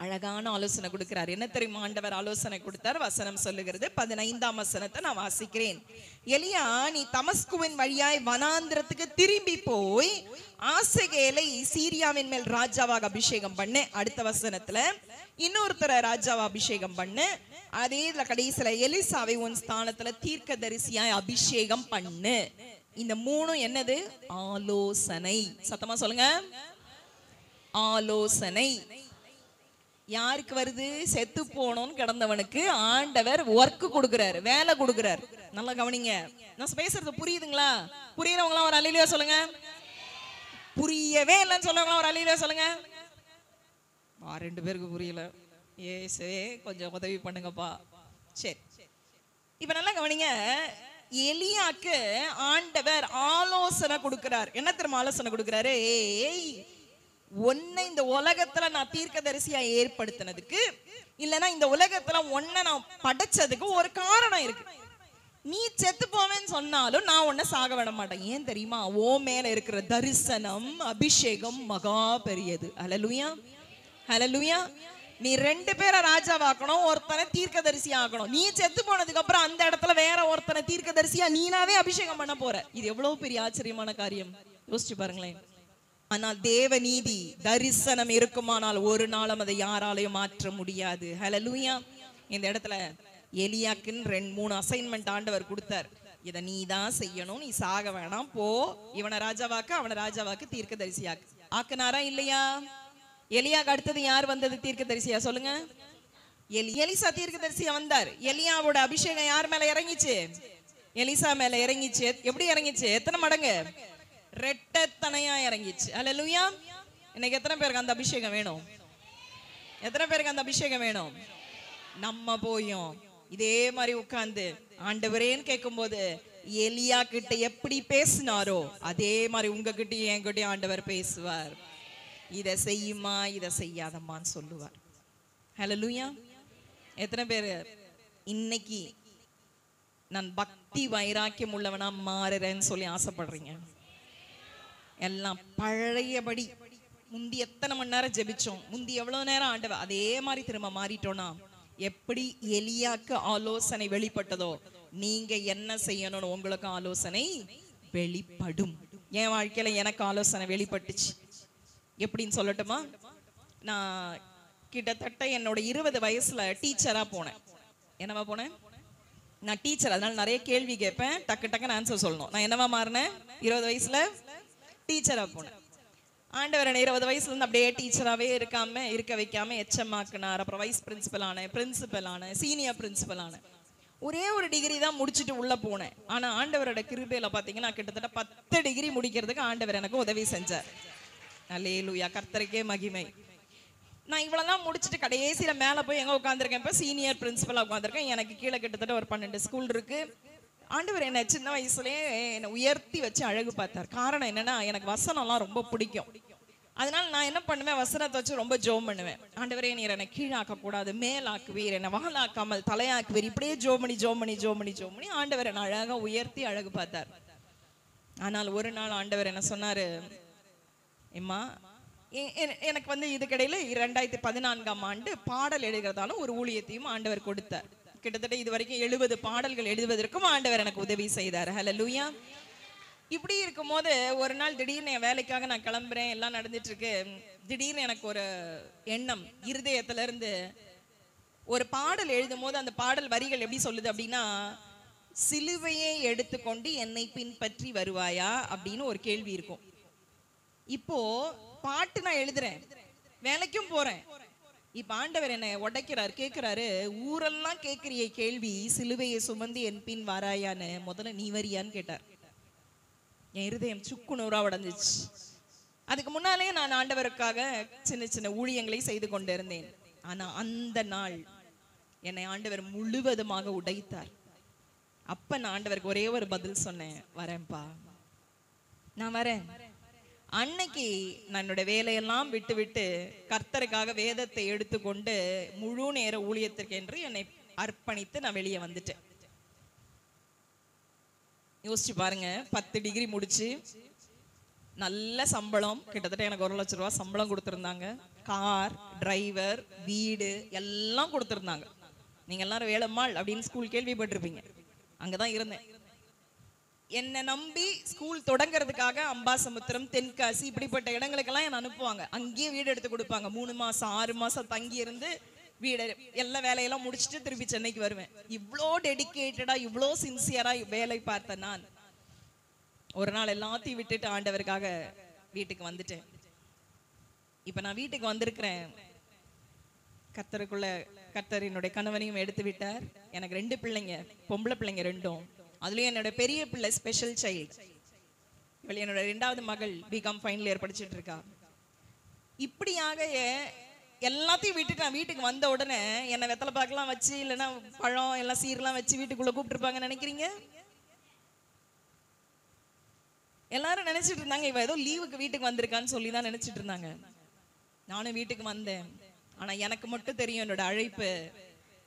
அழகான ஆலோசனை கொடுக்கிறார். என்ன தெரியுமா ஆண்டவர் ஆலோசனை கொடுத்தார்? வசனம் சொல்லுகிறது. 15ஆம் வசனத்தை நான் வாசிக்கிறேன். எலியா, நீ தமஸ்குவின் வழியாய் வனாந்திரத்துக்கு திரும்பி போய் ஆசகேலை சீரியாவின் மேல் ராஜாவாக அபிஷேகம் பண்ணு. அடுத்த வசனத்துல இன்னொருத்தரை ராஜாவா அபிஷேகம் பண்ணு. அதே இதுல கடைசியில எலிசாவை உன் ஸ்தானத்துல தீர்க்கதரிசியாய் அபிஷேகம் பண்ணு. இந்த மூணும் என்னது? ஆலோசனை. சத்தமா சொல்லுங்க, ஆலோசனை. யாருக்கு வருது? செத்து போனோன்னு கிடந்தவனுக்கு ஆண்டவர் ஒர்க் கொடுக்கிறாரு, வேலை கொடுக்கிறாரு. நல்லா கவனிங்க, நான் பேசுறது புரியுதுங்களா? புரியறவங்களாம் ஒரு அல்லேலூயா சொல்லுங்க. புரியவே இல்லைன்னு சொல்றவங்களாம் ஒரு அல்லேலூயா சொல்லுங்க. 2 பேருக்கு புரியல. ஏசே கொஞ்சம் உதவி பண்ணுங்கப்பா. சரி, இப்ப நல்லா கவனிங்க. எலியாக்கு ஆண்டவர் ஆலோசனை கொடுக்கிறார். என்ன தெரியுமா ஆலோசனை கொடுக்கிறாரு? ஏய், உன்னை இந்த உலகத்துல நான் தீர்க்கதரிசியா ஏற்படுத்தினதுக்கு, இல்லைன்னா இந்த உலகத்துல உன்னை நான் படைச்சதுக்கு ஒரு காரணம் இருக்கு. நீ செத்து போவேன்னு சொன்னாலும் நான் உன்னை சாக விட மாட்டேன். ஏன் தெரியுமா? ஓ மேல இருக்கிற தரிசனம், அபிஷேகம் மகா பெரியது. ஹல்லேலூயா, ஹல்லேலூயா. நீ 2 பேரை ராஜாவாக்கணும், ஒருத்தனை தீர்க்கதரிசி ஆகணும். நீ செத்து போனதுக்கு அப்புறம் அந்த இடத்துல வேற ஒருத்தனை தீர்க்கதரிசியா நீனாவே அபிஷேகம் பண்ண போற. இது எவ்வளவு பெரிய ஆச்சரியமான காரியம், யோசிச்சு பாருங்களேன். ஆனால் தேவ நீதி தரிசனம் இருக்குமானால் ஒரு நாளும் அதை யாராலையும் மாற்ற முடியாது. ஹல்லேலூயா. இந்த இடத்துல எலியாக்குன்னு 2-3 அசைன்மெண்ட் ஆண்டவர் கொடுத்தார். இதை நீ தான் செய்யணும், நீ சாக வேணாம், போ, இவனை ராஜாவாக்கு, அவனை ராஜாவாக்கு, தீர்க்கதரிசியாக்கு. ஆக்குனாரா இல்லையா? எலியாக்கு அடுத்தது யார் வந்தது தீர்க்கதரிசியா? சொல்லுங்க. எலிசா தீர்க்கதரிசியா வந்தார். எலியாவோட அபிஷேகம் யார் மேல இறங்கிச்சு? எலிசா மேல இறங்கிச்சு. எப்படி இறங்கிச்சு? எத்தனை மடங்கு? ரெட்டத்தனையா இறங்கிச்சு. ஹல்லேலூயா. இன்னைக்கு எத்தனை பேருக்கு அந்த அபிஷேகம் வேணும்? எத்தனை பேருக்கு அந்த அபிஷேகம் வேணும்? நம்ம போயும் இதே மாதிரி உட்கார்ந்து ஆண்டவரேன்னு கேட்கும் போது எலியா கிட்ட எப்படி பேசினாரோ அதே மாதிரி உங்ககிட்டயும் என்கிட்டயும் ஆண்டவர் பேசுவார். இதை செய்யுமா இதை செய்யாதம்மான்னு சொல்லுவார். ஹல்லேலூயா. எத்தனை பேர் இன்னைக்கு நான் பக்தி வைராக்கியம் உள்ளவனா மாறுறேன்னு சொல்லி ஆசைப்படுறீங்க? எல்லாம் பழையபடி முந்தி எத்தனை மணி நேரம் ஜெபிச்சோம், முந்தி எவ்வளவு நேரம் ஆண்டவர், அதே மாதிரி திரும்ப மாறிட்டோம்னா எப்படி எலியாக்கு ஆலோசனை வெளிப்பட்டதோ நீங்க என்ன செய்யணும்னு உங்களுக்கு ஆலோசனை வெளிப்படும். என் வாழ்க்கையில எனக்கு ஆலோசனை வெளிப்பட்டுச்சு. எப்படின்னு சொல்லட்டுமா? நான் கிட்டத்தட்ட என்னோட 20 வயசுல டீச்சரா போனேன். என்னவா போனேன்? நான் டீச்சர், அதனால நிறைய கேள்வி கேட்பேன், டக்கு டக்குன்னு ஆன்சர் சொல்லணும். நான் என்னவா மாறினேன்? 20 வயசுல டீச்சரா போனேன். ஆண்டவர் 20 வயசுல இருந்து அப்படியே டீச்சராகவே இருக்க வைக்காம எச்எம் ஆக்குனார். அப்புறம் வைஸ் பிரின்சிபல் ஆனேன், பிரின்சிபல் ஆனேன், சீனியர் பிரின்சிபல் ஆனேன். ஒரே ஒரு டிகிரி தான் முடிச்சுட்டு உள்ள போனேன். ஆனா ஆண்டவரோட கிருபையில பாத்தீங்கன்னா கிட்டத்தட்ட 10 டிகிரி முடிக்கிறதுக்கு ஆண்டவர் எனக்கு உதவி செஞ்சார். அல்லேலூயா, கர்த்தருக்கே மகிமை. நான் இவ்வளவுதான் முடிச்சுட்டு கடைசியில மேல போய் எங்க உட்காந்துருக்கேன்? இப்ப சீனியர் பிரின்சிபலா உட்காந்துருக்கேன். எனக்கு கீழே கிட்டத்தட்ட ஒரு 12 ஸ்கூல் இருக்கு. ஆண்டவர் என்ன சின்ன வயசுலயே என்னை உயர்த்தி வச்சு அழகு பார்த்தார். காரணம் என்னன்னா, எனக்கு வசனம்லாம் ரொம்ப பிடிக்கும். அதனால நான் என்ன பண்ணுவேன், வசனத்தை வச்சு ரொம்ப ஜோம் பண்ணுவேன். ஆண்டவரே நீர் என்னை கீழாக்க கூடாது, மேலாக்குவீர், என்னை வாழாக்காமல் தலையாக்குவீர். இப்படியே ஜோமணி ஆண்டவர் என்னை அழகா உயர்த்தி அழகு பார்த்தார். ஆனால் ஒரு நாள் ஆண்டவர் என்ன சொன்னாரு, எம்மா எனக்கு வந்து இதுக்கிடையில 2014ஆம் ஆண்டு பாடல் எழுதுறதாலும் ஒரு ஊழியத்தையும் ஆண்டவர் கொடுத்தார். கிட்டத்தட்ட இது வரைக்கும் 70 பாடல்கள் எழுதுவதற்கும் ஆண்டவர் எனக்கு உதவி செய்தார். ஹல்லேலூயா. இப்படி இருக்கும் போது ஒரு நாள் திடீர்னு என் வேலைக்காக நான் கிளம்புறேன், எல்லாம் நடந்துட்டு இருக்கு. திடீர்னு எனக்கு ஒரு எண்ணம் இருதயத்துல இருந்து, ஒரு பாடல் எழுதும் போது அந்த பாடல் வரிகள் எப்படி சொல்லுது அப்படின்னா, சிலுவையை எடுத்துக்கொண்டு என்னை பின்பற்றி வருவாயா அப்படின்னு ஒரு கேள்வி இருக்கும். இப்போ பாட்டு நான் எழுதுறேன், வேலைக்கும் போறேன். இப்ப ஆண்டவர் என்னை உடைக்கிறார், கேட்கிறாரு, ஊரெல்லாம் கேட்கிறிய கேள்வி, சிலுவையை சுமந்து என் பின் வாராயான்னு, முதல்ல நீ வரியான்னு கேட்டார். என் இருதயம் சுக்குநூறா உடைஞ்சிச்சு. அதுக்கு முன்னாலே நான் ஆண்டவருக்காக சின்ன சின்ன ஊழியங்களை செய்து கொண்டிருந்தேன். ஆனா அந்த நாள் என்னை ஆண்டவர் முழுவதுமாக உடைத்தார். அப்ப நான் ஆண்டவருக்கு ஒரே ஒரு பதில் சொன்னேன், வரேன்பா, நான் வரேன். அன்னைக்கு நான் என்னோட வேலையெல்லாம் விட்டு கர்த்தருக்காக வேதத்தை எடுத்துக்கொண்டு முழு நேர ஊழியத்திற்கு என்று என்னை அர்ப்பணித்து நான் வெளியே வந்துட்டேன். யோசிச்சு பாருங்க, 10 டிகிரி முடிச்சு நல்ல சம்பளம், கிட்டத்தட்ட எனக்கு 1 லட்சம் ரூபாய் சம்பளம் கொடுத்துருந்தாங்க. கார், டிரைவர், வீடு எல்லாம் கொடுத்துருந்தாங்க. நீங்க எல்லாரும் வேலம்மாள் அப்படின்னு ஸ்கூல் கேள்விப்பட்டிருப்பீங்க, அங்கதான் இருந்தேன். என்னை நம்பி ஸ்கூல் தொடங்கிறதுக்காக அம்பாசமுத்திரம், தென்காசி இப்படிப்பட்ட இடங்களுக்கெல்லாம் என்ன அனுப்புவாங்க. அங்கேயே வீடு எடுத்து கொடுப்பாங்க. 3 மாசம் 6 மாசம் தங்கி இருந்து வீடு எல்லா வேலையெல்லாம் முடிச்சுட்டு திருப்பி சென்னைக்கு வருவேன். இவ்வளோ டெடிக்கேட்டடா, இவ்வளோ சின்சியரா வேலை பார்த்த நான் ஒரு நாள் எல்லாத்தையும் விட்டுட்டு ஆண்டவருக்காக வீட்டுக்கு வந்துட்டேன். இப்ப நான் வீட்டுக்கு வந்திருக்கிறேன். கர்த்தர் என்னுடைய கணவனையும் எடுத்து விட்டார். எனக்கு 2 பிள்ளைங்க, பொம்பளை பிள்ளைங்க 2. அதுலயும் என்னோட பெரிய பிள்ளை ஸ்பெஷல் சைல்டு. என்னோட 2வது மகள் பிகாம் ஃபைனல் இயர் படிச்சுட்டு இருக்கா. இப்படியாக எல்லாத்தையும் விட்டுட்டு நான் வீட்டுக்கு வந்த உடனே என்னை வெத்தலை பாக்கெல்லாம் வச்சு, இல்லைன்னா பழம் எல்லாம் சீரெல்லாம் வச்சு வீட்டுக்குள்ள கூப்பிட்டுருப்பாங்கன்னு நினைக்கிறீங்க? எல்லாரும் நினைச்சிட்டு இருந்தாங்க இவ ஏதோ லீவுக்கு வீட்டுக்கு வந்திருக்கான்னு சொல்லி தான் நினைச்சிட்டு இருந்தாங்க. நானும் வீட்டுக்கு வந்தேன். ஆனா எனக்கு மட்டும் தெரியும் என்னோட அழைப்பு,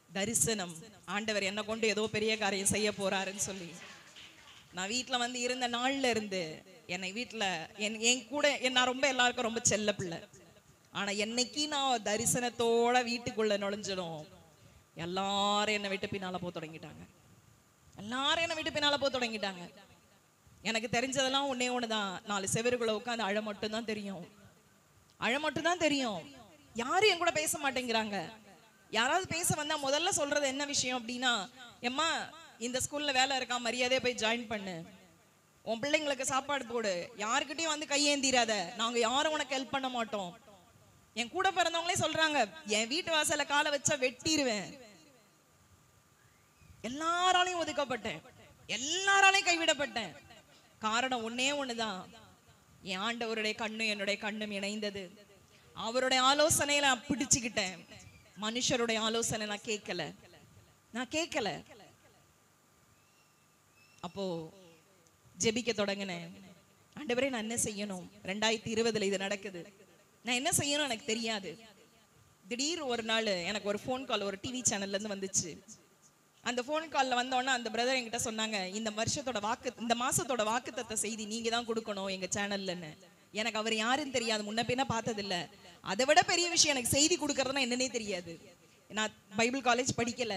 தரிசனம். ஆண்டவர் என்ன கொண்டு ஏதோ பெரிய காரியம் செய்ய போறாருன்னு சொல்லி நான் வீட்டுல வந்து இருந்த நாள்ல இருந்து என்னை வீட்டுல என் கூட நான் ரொம்ப எல்லாருக்கும் ரொம்ப செல்ல பிள்ளை. ஆனா என்னைக்கு நான் தரிசனத்தோட வீட்டுக்குள்ள நுழைஞ்சிடும், எல்லாரும் என்னை விட்டு பின்னால போக தொடங்கிட்டாங்க. எனக்கு தெரிஞ்சதெல்லாம் ஒன்னே ஒண்ணுதான், 4 செவருக்குள்ள உட்காந்து அழ மட்டும்தான் தெரியும். யாரும் என் கூட பேச மாட்டேங்கிறாங்க. யாராவது பேச வந்தா முதல்ல சொல்றது என்ன விஷயம் அப்படின்னா, எம்மா இந்த ஸ்கூல்ல வேலை இருக்கா, மரியாதையா போய் ஜாயின் பண்ணு, உன் பிள்ளைங்களுக்கு சாப்பாடு போடு, யாருக்கிட்டையும் வந்து கையேந்திராத, நாங்க யாரும் உனக்கு ஹெல்ப் பண்ண மாட்டோம். என் கூட பிறந்தவங்களே சொல்றாங்க, என் வீட்டு வாசல்ல காலை வச்சா வெட்டிடுவேன். எல்லாராலையும் ஒதுக்கப்பட்டேன், எல்லாராலையும் கைவிடப்பட்டேன். காரணம் ஒன்னே ஒண்ணுதான், என் ஆண்டவருடைய கண்ணும் என்னுடைய கண்ணும் இணைந்தது. அவருடைய ஆலோசனையில நான் பிடிச்சுக்கிட்டேன். மனுஷருடைய ஆலோசனை நான் கேட்கல. அப்போ ஜெபிக்க தொடங்கினேன். ஆண்டவரே நான் என்ன செய்யணும்? 2020 இது நடக்குது, நான் என்ன செய்யணும் எனக்கு தெரியாது. திடீர் ஒரு நாள் எனக்கு ஒரு ஃபோன் கால் ஒரு டிவி சேனல்ல இருந்து வந்துச்சு. அந்த ஃபோன் காலில் வந்தோன்னா அந்த பிரதர் என்கிட்ட சொன்னாங்க, இந்த மாசத்தோட வாக்குத்தத்த செய்தி நீங்க தான் கொடுக்கணும் எங்க சேனல்லன்னு. எனக்கு அவர் யாருன்னு தெரியாது, முன்ன பின்ன பார்த்ததில்ல. அதை விட பெரிய விஷயம், எனக்கு செய்தி கொடுக்கறதுனா என்னன்னே தெரியாது. நான் பைபிள் காலேஜ் படிக்கல,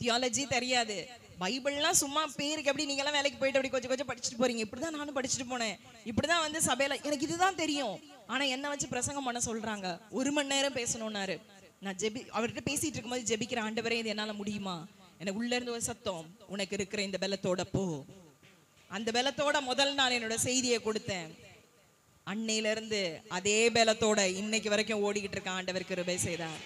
தியாலஜி தெரியாது. பைபிள்லாம் சும்மா பேருக்கு எப்படி நீங்க எல்லாம் வேலைக்கு போயிட்டு அப்படி கொஞ்சம் கொஞ்சம் படிச்சுட்டு போறீங்க, இப்படிதான் நானும் படிச்சுட்டு போனேன். இப்படிதான் வந்து சபையில எனக்கு இதுதான் தெரியும். ஆனா என்ன வச்சு பிரசங்கம் பண்ண சொல்றாங்க, 1 மணி நேரம் பேசணும்னாரு. நான் அவர்கிட்ட பேசிட்டு இருக்கும்போது ஜெபிக்கிற, ஆண்டவரே இது என்னால முடியுமா? எனக்கு உள்ள இருந்து ஒரு சத்தம், உனக்கு இருக்கிற இந்த பலத்தோட போ. அந்த பலத்தோட முதல் நாள் என்னோட செய்தியை கொடுத்தேன். அன்னையில இருந்து அதே பலத்தோட இன்னைக்கு வரைக்கும் ஓடிக்கிட்டு இருக்க. ஆண்டவர் கிருபை செய்தார்.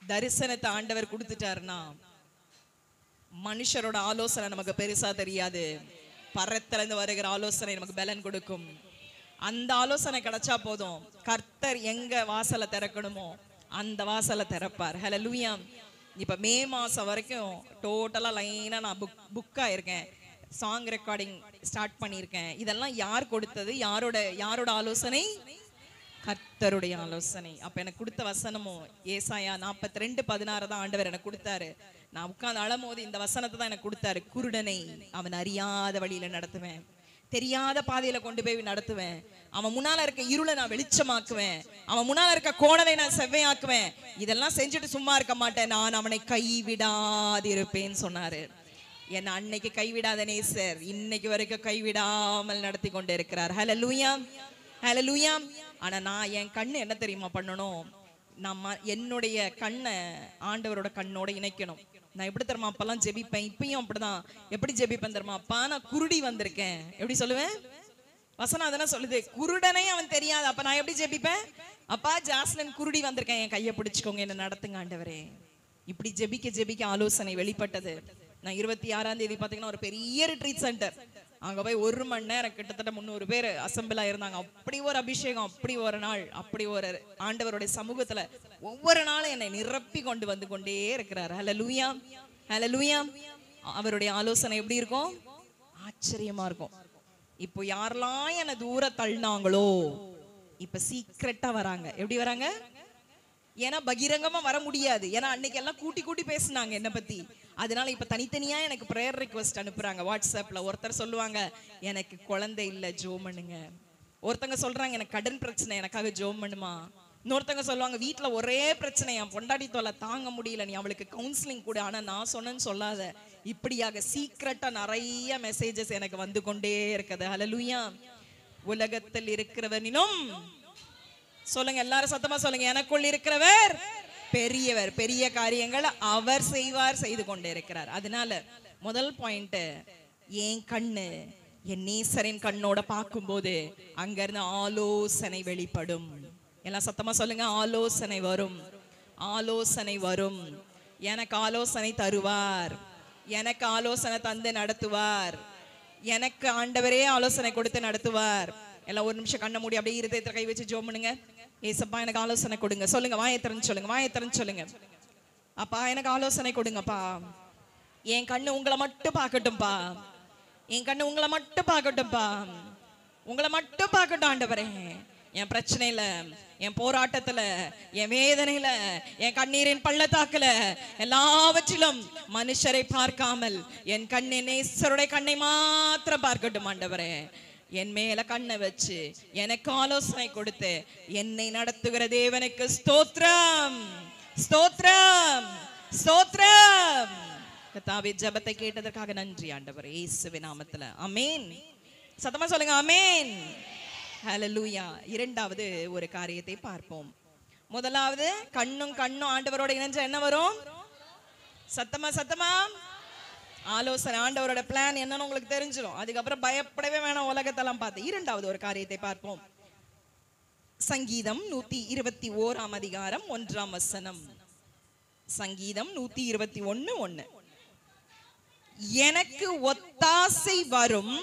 தரிசனத்தை ஆண்டவர் கொடுத்துட்டாருன்னா மனுஷரோட ஆலோசனை நமக்கு பெருசா தெரியாது, பரத்துல இருந்து வருகிற ஆலோசனை நமக்கு பலன் கொடுக்கும். அந்த ஆலோசனை கிடைச்சா போதும், கர்த்தர் எங்க வாசலை திறக்கணுமோ அந்த வாசலை திறப்பார். ஹல்லேலூயா. இப்ப மே மாசம் வரைக்கும் டோட்டலா லைனா நான் புக்கா இருக்கேன். சாங் ரெக்கார்டிங் ஸ்டார்ட் பண்ணியிருக்கேன். இதெல்லாம் யார் கொடுத்தது? யாரோட ஆலோசனை? கர்த்தருடைய ஆலோசனை. அப்ப எனக்கு கொடுத்த வசனமும் ஏசாயா 42:16 தான் ஆண்டவர் எனக்கு கொடுத்தாரு. நான் உட்கார்ந்து அழும்போது இந்த வசனத்தை தான் எனக்கு கொடுத்தாரு. குருடனை அவன் அறியாத வழியில நடத்துவேன், தெரியாத பாதையில கொண்டு போய் நடத்துவேன். அவன் முன்னால இருக்க இருளை நான் வெளிச்சமாக்குவேன், அவன் முன்னால இருக்க கோணலை நான் செவ்வையாக்குவேன். இதெல்லாம் செஞ்சுட்டு சும்மா இருக்க மாட்டேன், நான் அவனை கைவிடாதிருப்பேன்னு சொன்னாரு. என்ன அன்னைக்கு கைவிடாத நேசர் இன்னைக்கு வரைக்கும் கைவிடாமல் நடத்தி கொண்டு இருக்கிறார். ஹல்லேலூயா, ஹல்லேலூயா. ஆனா நான் என் கண்ணு என்ன தெரியுமா பண்ணணும்? நம்ம என்னுடைய கண்ணை ஆண்டவரோட கண்ணோட இணைக்கணும். நான் எப்படி தெரியுமா அப்பெல்லாம் ஜெபிப்பேன், இப்பயும் அப்படிதான். எப்படி ஜெபிப்பேன் தெரியுமா? அப்பா நான் குருடி வந்திருக்கேன், எப்படி சொல்லுவேன்? வசனம் அதெல்லாம் சொல்லுது, குருடனே அவன் தெரியாது. அப்ப நான் எப்படி ஜெபிப்பேன்? அப்பா ஜாஸ்லின் குருடி வந்திருக்கேன், என் கையை பிடிச்சுக்கோங்க, என்ன நடத்துங்க ஆண்டவரே. இப்படி ஜெபிக்க ஜெபிக்க ஆலோசனை வெளிப்பட்டது. நான் 26ஆம் தேதி பாத்தீங்கன்னா ஒரு பெரிய ரிட்ரீட் சென்டர், அங்க போய் 1 மணி நேரம் கிட்டத்தட்ட 300 பேர் அசம்பிளா இருந்தாங்க. அப்படி ஒரு அபிஷேகம், அப்படி ஒரு நாள், அப்படி ஒரு ஆண்டவருடைய சமூகத்துல ஒவ்வொரு நாளும் என்னை நிரப்பி கொண்டு வந்து கொண்டே இருக்கிறார். ஹல்லேலூயா, ஹல்லேலூயா. அவருடைய ஆலோசனை எப்படி இருக்கும்? ஆச்சரியமா இருக்கும். இப்போ யாரெல்லாம் என்ன தூர தள்ளினாங்களோ இப்ப சீக்கிரட்டா வராங்க. எப்படி வராங்க? ஏன்னா பகிரங்கமா வர முடியாது, ஏன்னா அன்னைக்கு எல்லாம் கூட்டி கூட்டி பேசினாங்க என்ன பத்தி. அதனால இப்ப தனித்தனியா எனக்கு பிரேயர் ரிக்வெஸ்ட் அனுப்புறாங்க வாட்ஸ்அப்ல. ஒருத்தர் சொல்லுவாங்க, எனக்கு குழந்தை இல்ல ஜோம் பண்ணுங்க. ஒருத்தங்க சொல்றாங்க, எனக்கு கடன் பிரச்சனை, எனக்காக ஜோம் பண்ணுமா. இன்னொருத்தங்க சொல்லுவாங்க, வீட்டுல ஒரே பிரச்சனை, என் பொண்டாட்டி தொல்லை தாங்க முடியல, நீ அவளுக்கு கவுன்சிலிங் கூட. ஆனா நான் சொன்னேன்னு சொல்லாத. இப்படியாக சீக்கிரட்டா நிறைய மெசேஜஸ் எனக்கு வந்து கொண்டே இருக்குது. ஹல்லேலூயா. உலகத்தில் இருக்கிறவனினும், சொல்லுங்க எல்லாரும் சத்தமா சொல்லுங்க, எனக்குள் இருக்கிறவர் பெரியவர், பெரிய காரியங்கள் அவர் செய்வார், செய்து கொண்டே இருக்கிறார். அதனால முதல் பாயிண்ட், என் கண்ணு என் நேசரின் கண்ணோட பார்க்கும்போது அங்க இருந்து ஆலோசனை வெளிப்படும். எல்லாம் சத்தமா சொல்லுங்க, ஆலோசனை வரும், ஆலோசனை வரும். எனக்கு ஆலோசனை தருவார், எனக்கு ஆலோசனை தந்து நடத்துவார், எனக்கு ஆண்டவரே ஆலோசனை கொடுத்து நடத்துவார். எல்லாம் ஒரு நிமிஷம் கண்ண மூடி அப்படியே இருதயத்துல கை வச்சு ஜெபம் பண்ணுங்க. ஏசப்பா எனக்கு ஆலோசனை கொடுங்க. சொல்லுங்க, வாயை திறந்து சொல்லுங்க, வாயை திறந்து சொல்லுங்க. அப்பா எனக்கு ஆலோசனை கொடுங்கப்பா. என் கண்ணு உங்களை மட்டும் பார்க்கட்டும்பா, என் கண்ணு உங்களை மட்டும் பார்க்கட்டும்பா, உங்களை மட்டும் பார்க்கட்டும் ஆண்டவரே. என் பிரச்சனையில, என் போராட்டத்துல, என் வேதனையில, என் கண்ணீரின் பள்ளத்தாக்குல, எல்லாவற்றிலும் மனுஷரை பார்க்காமல் என் கண்ணை நேசருடைய கண்ணை மாத்திரம் பார்க்கட்டும் ஆண்டவரே. என் மேல கண்ணை வச்சு எனக்கு ஆலோசனை கொடுத்து என்னை நடத்துகிற தேவனுக்கு ஸ்தோத்திரம், ஸ்தோத்திரம், ஸ்தோத்திரம். கர்த்தாவே ஜெபத்தை கேட்டதற்காக நன்றி ஆண்டவரே, இயேசுவின் நாமத்துல ஆமென். சத்தமா சொல்லுங்க ஆமென், ஹல்லேலூயா. இரண்டாவது ஒரு காரியத்தை பார்ப்போம். முதலாவது, கண்ணும் கண்ணும் ஆண்டவரோட இணைஞ்சா என்ன வரும்? சத்தமா சத்தமா ஆலோசனை. ஆண்டவரோட பிளான் என்னன்னு உங்களுக்கு தெரிஞ்சிடும். அதுக்கப்புறம் பயப்படவே வேணாம் உலகத்தெல்லாம் பார்த்து. இரண்டாவது ஒரு காரியத்தை பார்ப்போம். சங்கீதம் 121ஆம் அதிகாரம் 1ஆம் வசனம். சங்கீதம் 121:1. எனக்கு ஒத்தாசை வரும்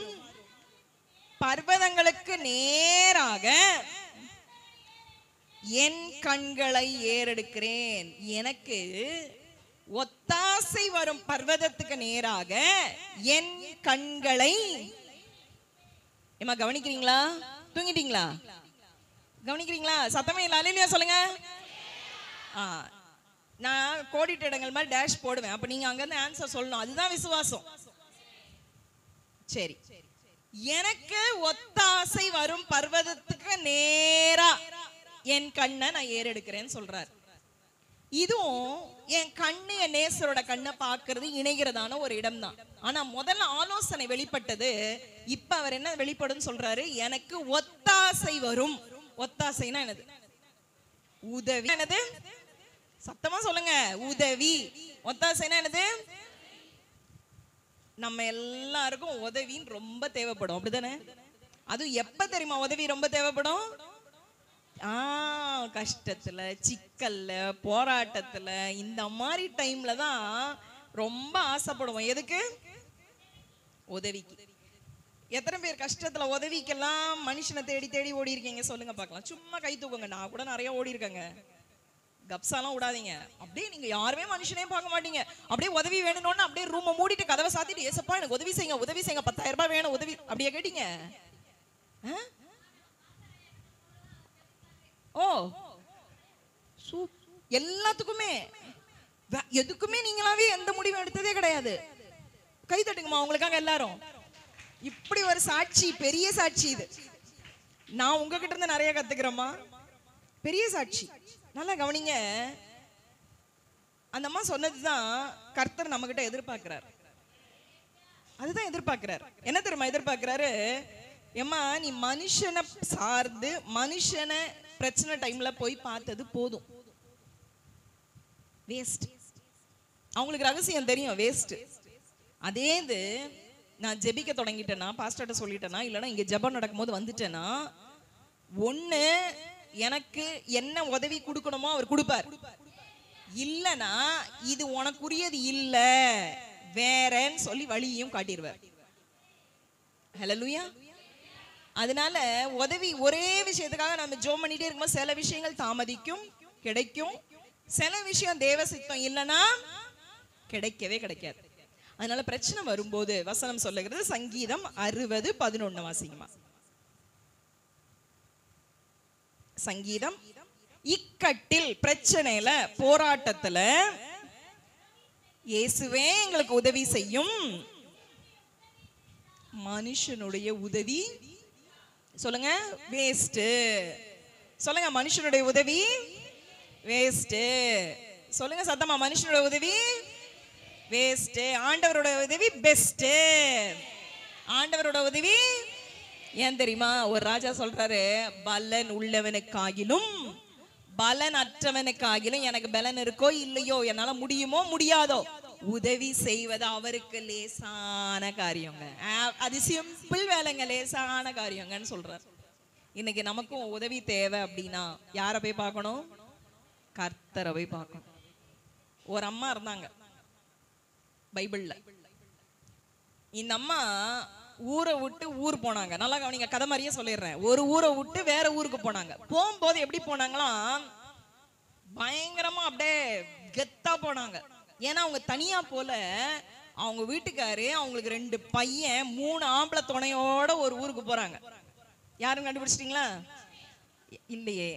பர்வதங்களுக்கு நேராக என் கண்களை ஏறெடுக்கிறேன். எனக்கு ஒத்தாசை வரும் பர்வதத்துக்கு நேராக என் கண்களை, ஏமா கவனிக்கிறீங்களா? தூங்கிட்டீங்களா? கவனிக்கிறீங்களா? சத்தமே இல்ல, அல்லேலூயா சொல்லுங்க. நான் கோடிட்ட இடங்கள் மாதிரி டேஷ் போடுவேன். அப்ப நீங்க அங்க இருந்து ஆன்சர் சொல்லணும். அதுதான் விசுவாசம். சரி, எனக்கு ஒத்தாசை வரும் பர்வதத்துக்கு நேரா என் கண்ணை நான் ஏறெடுக்கிறேன்னு சொல்றாரு. இதுவும் என் கண்ணு என் நேசரோட கண்ணை பார்க்கறது இணைகிறதான ஒரு இடம் தான். ஆனா முதல்ல ஆலோசனை வெளிப்பட்டது. இப்ப அவர் என்ன வெளிப்படும் சொல்றாரு? எனக்கு ஒத்தாசை வரும். ஒத்தாசைனா என்னது? உதவி. என்னது? சத்தமா சொல்லுங்க. உதவி. ஒத்தாசைனா என்னது? நம்ம எல்லாருக்கும் உதவின்னு ரொம்ப தேவைப்படும், அப்படிதானே? அது எப்ப தெரியுமா உதவி ரொம்ப தேவைப்படும்? கஷ்டத்துல, சிக்கல்ல, போராட்டத்துல, இந்த மாதிரி டைம்ல தான் ரொம்ப ஆசைப்படுவோம். எதுக்கு? உதவிக்கு. எத்தனை பேர் கஷ்டத்துல உதவிக்கெல்லாம் மனுஷனை தேடி தேடி ஓடி இருக்கீங்க? சொல்லுங்க பார்க்கலாம். சும்மா கை தூக்குங்க. நான் கூட நிறைய ஓடி இருக்கேங்க. கப்சாலாம் விடாதீங்க. அப்படியே நீங்க யாருமே மனுஷனே பார்க்க மாட்டீங்க. அப்படியே உதவி வேணும்னு அப்படியே ரூமை மூடிட்டு கதவை சாத்திட்டு, ஏசப்பா எனக்கு உதவி செய்யுங்க, உதவி செய்யுங்க, 10,000 ரூபாய் வேணும் உதவி, அப்படியே கேட்டீங்க? எல்லாத்துக்குமே எதுக்குமே நீங்களாவே எந்த முடிவும் எடுத்ததே கிடையாது. கை தட்டுங்கம்மா உங்களுக்காக எல்லாரும். இப்படி ஒரு சாட்சி, பெரிய சாட்சி இது. நான் உங்ககிட்ட இருந்து நிறைய கத்துக்கிறேம்மா. பெரிய சாட்சி. நல்லா கவனிங்க. அந்த அம்மா சொன்னதுதான் கர்த்தர் நம்ம கிட்ட எதிர்பார்க்கிறார். அதுதான் எதிர்பார்க்கிறார். என்ன தெரியுமா எதிர்பார்க்கிறாரு? ஏம்மா நீ மனுஷனை சார்ந்து மனுஷனை பிரச்சனை டைம்ல போய் பார்த்தது போதும். வேஸ்ட். அவங்களுக்கு ரகசியம் தெரியும், வேஸ்ட். அதே இது நான் ஜெபிக்க தொடங்கிட்டேன்னா, பாஸ்டர்ட்ட சொல்லிட்டேன்னா, இல்லைன்னா இங்க ஜெபம் நடக்கும்போது வந்துட்டேன்னா, ஒண்ணு எனக்கு என்ன உதவி கொடுக்கணுமோ அவர் கொடுப்பார். இல்லனா இது உனக்குரியது இல்ல வேறன்னு சொல்லி வழியையும் காட்டிடுவார். ஹல்லேலூயா. அதனால உதவி ஒரே விஷயத்துக்காக நம்ம ஜெபம் பண்ணிட்டே இருக்கும்போது சில விஷயங்கள் தாமதிக்கும், கிடைக்கும். சில விஷயம் தேவ சித்தம் இல்லைன்னா கிடைக்கவே கிடைக்காது. அதனால பிரச்சனை வரும்போது வசனம் சொல்லுகிறது, சங்கீதம் 60:11 வாசிங்கம்மா. சங்கீதம். இக்கட்டில், பிரச்சனையில, போராட்டத்துல இயேசுவே எங்களுக்கு உதவி செய்யும். மனுஷனுடைய உதவி சொல்லுங்க வேஸ்ட். சொல்லுங்க மனுஷனுடைய உதவி வேஸ்ட். சொல்லுங்க சத்தமா, மனுஷனுடைய உதவி வேஸ்ட். ஆண்டவரோட உதவி பெஸ்ட். ஆண்டவரோட உதவி ஏன் தெரியுமா? ஒரு ராஜா சொல்றாரு, பலன் உள்ளவனுக்காகிலும் பலன் அற்றவனுக்காகிலும் எனக்கு பலன் இருக்கோ இல்லையோ, என்னால முடியுமோ முடியாதோ, உதவி செய்வது அவருக்கு லேசான காரியங்க. அது சிம்பிள் வேலைங்க, லேசான காரியங்கன்னு சொல்றாரு. இன்னைக்கு நமக்கும் உதவி தேவை அப்படின்னா யாரை போய் பார்க்கணும்? கர்த்தரை போய் பார்க்கணும். ஒரு அம்மா இருந்தாங்க பைபிள்ல. இந்த அம்மா ஊரை விட்டு ஊர் போனாங்க. நல்லா கவனிங்க, கதை மாதிரியே சொல்லிடுறேன். ஒரு ஊரை விட்டு வேற ஊருக்கு போனாங்க. போகும்போது எப்படி போனாங்களாம்? பயங்கரமா அப்படியே கெத்தா போனாங்க. ஏன்னா அவங்க தனியா போல, அவங்க வீட்டுக்காரு அவங்களுக்கு 2 பையன் 3 ஆம்பளை துணையோட ஒரு ஊருக்கு போறாங்க. யாரும் கண்டுபிடிச்சிட்டீங்களா? இல்லையே.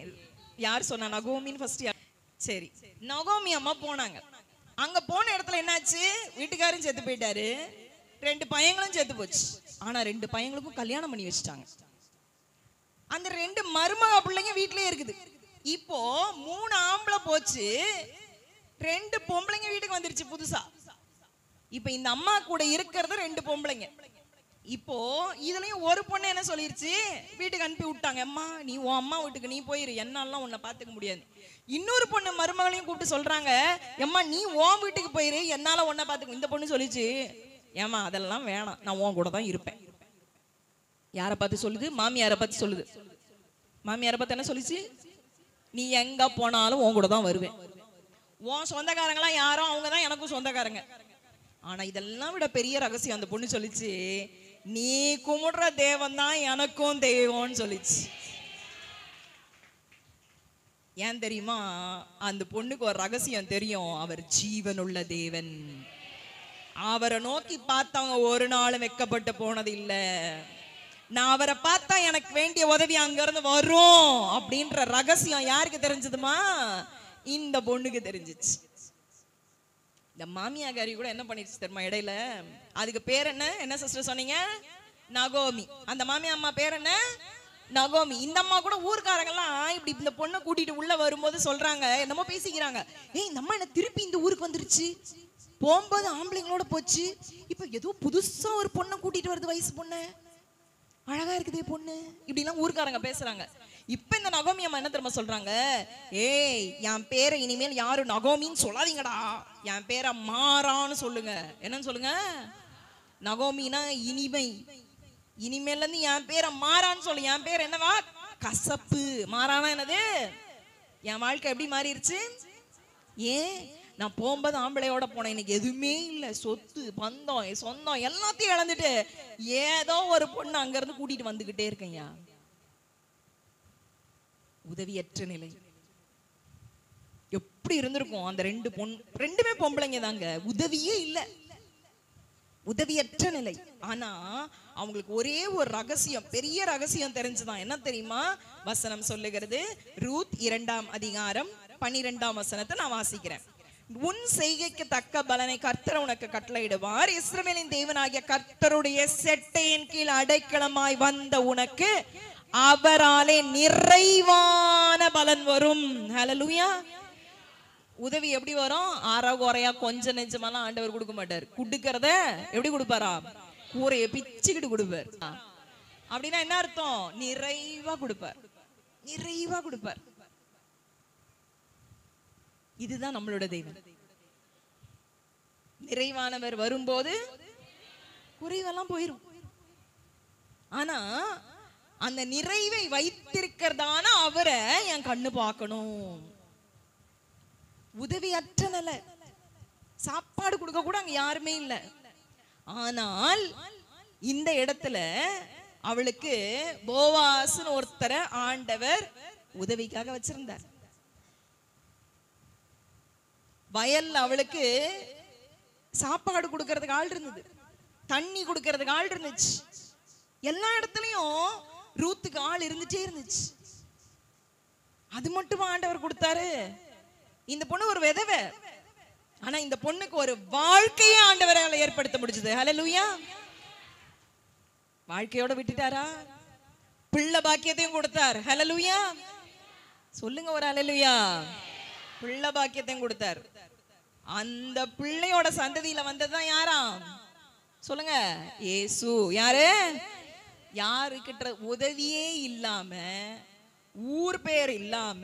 யார் சொன்னா? நகோமின்னு ஃபர்ஸ்ட். சரி, நகோமி அம்மா போனாங்க. அங்க போன இடத்துல என்னாச்சு? வீட்டுக்காரும் செத்து போயிட்டாரு, 2 பையங்களும் செத்து போச்சு. ஆனா 2 பையங்களுக்கும் கல்யாணம் பண்ணி வச்சுட்டாங்க. அந்த 2 மருமக பிள்ளைங்க வீட்லயே இருக்குது. இப்போ 3 ஆம்பளை போச்சு, 2 பொம்பளைங்க வீட்டுக்கு வந்துருச்சு புதுசா. இப்ப இந்த அம்மா கூட இருக்கிறது 2 பொம்பளைங்க. இப்போ இதுலயும் ஒரு பொண்ணு என்ன சொல்லிருச்சு? வீட்டுக்கு அனுப்பி விட்டாங்க. அம்மா நீ உன் அம்மா வீட்டுக்கு நீ போயிரு, என்னாலாம் உன்னை பாத்துக்க முடியாது. இன்னொரு பொண்ணு மருமகளையும் கூப்பிட்டு சொல்றாங்க, அம்மா நீ உன் வீட்டுக்கு போயிரு, என்னால உன்னை பாத்துக்க. இந்த பொண்ணு சொல்லிச்சு, ஏமா அதெல்லாம் வேணாம், நான் உன் கூட தான் இருப்பேன். யாரை பார்த்து சொல்லுது? மாமியாரை பார்த்து சொல்லுது. மாமியாரை பார்த்து என்ன சொல்லிச்சு? நீ எங்க போனாலும் உன் கூட தான் வருவேன். உன் சொந்தக்காரங்களாம் யாரோ அவங்க தான் எனக்கும் சொந்தக்காரங்க. ஆனா இதெல்லாம் விட பெரிய ரகசியம் அந்த பொண்ணு சொல்லிச்சு, நீ கும்பிடுற தேவன் தான் எனக்கும் தெய்வம்னு சொல்லிச்சு. ஏன் தெரியுமா? அந்த பொண்ணுக்கு ஒரு ரகசியம் தெரியும். அவர் ஜீவனுள்ள தேவன். அவரை நோக்கி பார்த்தவங்க ஒரு நாளும் வெட்கப்பட்டு போனது இல்ல. நான் அவரை பார்த்தா எனக்கு வேண்டிய உதவி அங்க இருந்து வரும் அப்படின்ற ரகசியம் யாருக்கு தெரிஞ்சதுமா? இந்த பொண்ணுக்கு தெரிஞ்சிச்சு. இந்த மாமியாகாரி கூட என்ன பண்ணிருச்சு தெரியுமா இடையில? அதுக்கு பேர் என்ன சிஸ்டர் சொன்னீங்க? நகோமி. அந்த மாமியா அம்மா பேர் என்ன? நகோமி. இந்த அம்மா கூட ஊர்க்காரங்க எல்லாம் இப்படி இந்த பொண்ணை கூட்டிட்டு உள்ள வரும்போது சொல்றாங்க, என்னமோ பேசிக்கிறாங்க. ஏய், இந்த அம்மா என்ன திருப்பி இந்த ஊருக்கு வந்துருச்சு, போகும்போது ஆம்பளைங்களோட போச்சு, இப்ப ஏதோ புதுசா ஒரு பொண்ணை கூட்டிட்டு வருது, வயசு பொண்ணு, அழகா இருக்குதே பொண்ணு, இப்படி எல்லாம் ஊர்க்காரங்க பேசுறாங்க. இப்ப இந்த நகோமி அம்மா என்ன தெரியுமா சொல்றாங்க? ஏய், என் பேரை இனிமேல் யாரும் நகோமின்னு சொல்லாதீங்கடா, என் பேரை மாறான்னு சொல்லுங்க. என்னன்னு சொல்லுங்க? நகோமினா இனிமை. இனிமேல இருந்து என் பேரை மாறான்னு சொல்லு. என் பேர் என்னவா? கசப்பு. மாறானா என்னது? என் வாழ்க்கை எப்படி மாறிடுச்சு? ஏன்? நான் போகும்போது ஆம்பளையோட போனேன், எனக்கு எதுவுமே இல்லை, சொத்து பந்தம் சொந்தம் எல்லாத்தையும் இழந்துட்டு ஏதோ ஒரு பொண்ணு அங்க இருந்து கூட்டிட்டு வந்துகிட்டே இருக்கேன்யா. உதவியற்ற நிலை. எப்படி இருந்திருக்கும் அந்த ரெண்டுமே பொம்பளைங்க தாங்க, உதவியே இல்லை, உதவியற்ற நிலை. ஆனா அவங்களுக்கு ஒரே ஒரு ரகசியம், பெரிய ரகசியம் தெரிஞ்சுதான். என்ன தெரியுமா? வசனம் சொல்லுகிறது, ரூத் 2ஆம் அதிகாரம் 12ஆம் வசனத்தை நான் வாசிக்கிறேன். உன் செய்கைக்கு தக்க பலனை கர்த்தர் உனக்கு கட்டளையிடுவார். இஸ்ரவேலின் தேவனாகிய கர்த்தருடைய செட்டையின் கீழ் அடைக்கலமாய் வந்த உனக்கு அவராலே நிறைவான பலன் வரும். ஹல்லேலூயா. உதவி எப்படி வரும்? ஆறாகுறையா கொஞ்சம் நெஞ்சமெல்லாம் ஆண்டவர் கொடுக்க மாட்டார். குடுக்கறத எப்படி கொடுப்பாரா? கூரையை பிச்சுக்கிட்டு கொடுப்பார். அப்படின்னா என்ன அர்த்தம்? நிறைவா கொடுப்பார், நிறைவா கொடுப்பார். இதுதான் நம்மளோட தெய்வம். நிறைவானவர் வரும்போது குறைவெல்லாம் போயிரும். ஆனா அந்த நிறைவை வைத்திருக்கிறதான அவரை என் கண்ணு பார்க்கணும். உதவியற்ற நிலை, சாப்பாடு கொடுக்க கூட அங்க யாருமே இல்லை. ஆனால் இந்த இடத்துல அவளுக்கு போவாஸ்னு ஒருத்தரை ஆண்டவர் உதவிக்காக வச்சிருந்தார். வயல்ல அவளுக்கு சாப்பாடு கொடுக்கறதுக்கு ஆள் இருந்தது, தண்ணி கொடுக்கறதுக்கு ஆள் இருந்துச்சு, எல்லா இடத்துலயும் ரூத்துக்கு ஆள் இருந்துட்டே இருந்துச்சு. அது மட்டும் ஆண்டவர் கொடுத்தாரு? இந்த பொண்ணு ஒரு விதவை, ஆனா இந்த பொண்ணுக்கு ஒரு வாழ்க்கையை ஆண்டவரால ஏற்படுத்த முடிஞ்சது. ஹல்லேலூயா. வாழ்க்கையோட விட்டுட்டாரா? பிள்ளை பாக்கியத்தையும் கொடுத்தார். ஹல்லேலூயா. சொல்லுங்க ஒரு ஹல்லேலூயா. பிள்ளை பாக்கியத்தையும் கொடுத்தார். அந்த பிள்ளையோட சந்ததியில வந்ததுதான் யாராம்? சொல்லுங்க, இயேசு. யாரு? யாருக்கிட்ட உதவியே இல்லாம, ஊர் பேர் இல்லாம,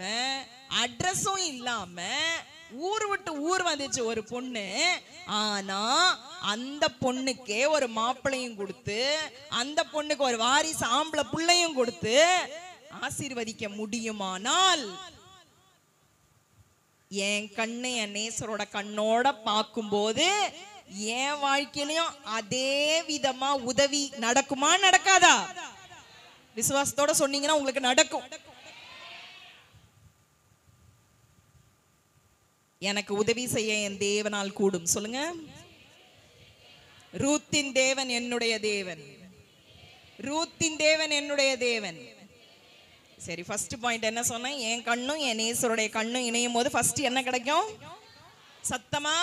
அட்ரஸும் இல்லாம ஊர் விட்டு ஊர் வந்துச்சு ஒரு பொண்ணு. ஆனா அந்த பொண்ணுக்கே ஒரு மாப்பிள்ளையும் கொடுத்து, அந்த பொண்ணுக்கு ஒரு வாரிசு ஆம்பளை பிள்ளையும் கொடுத்து ஆசீர்வதிக்க முடியுமானால், என் கண்ணு என் நேசரோட கண்ணோட பார்க்கும்போது என் வாழ்க்கையிலையும் அதே விதமா உதவி நடக்குமா நடக்காதா? விசுவாசத்தோட சொன்னீங்கன்னா உங்களுக்கு நடக்கும். எனக்கு உதவி செய்ய என் தேவனால் கூடும். சொல்லுங்க. ரூத்தின் தேவன் என்னுடைய தேவன், ரூத்தின் தேவன் என்னுடைய தேவன். சரி, ஃபர்ஸ்ட் பாயிண்ட் என்ன சொன்னேன்? என் கண்ணும் என் நேசருடைய கண்ணும் இணையும் போது ஃபர்ஸ்ட் என்ன கிடைக்கும்? சத்தமா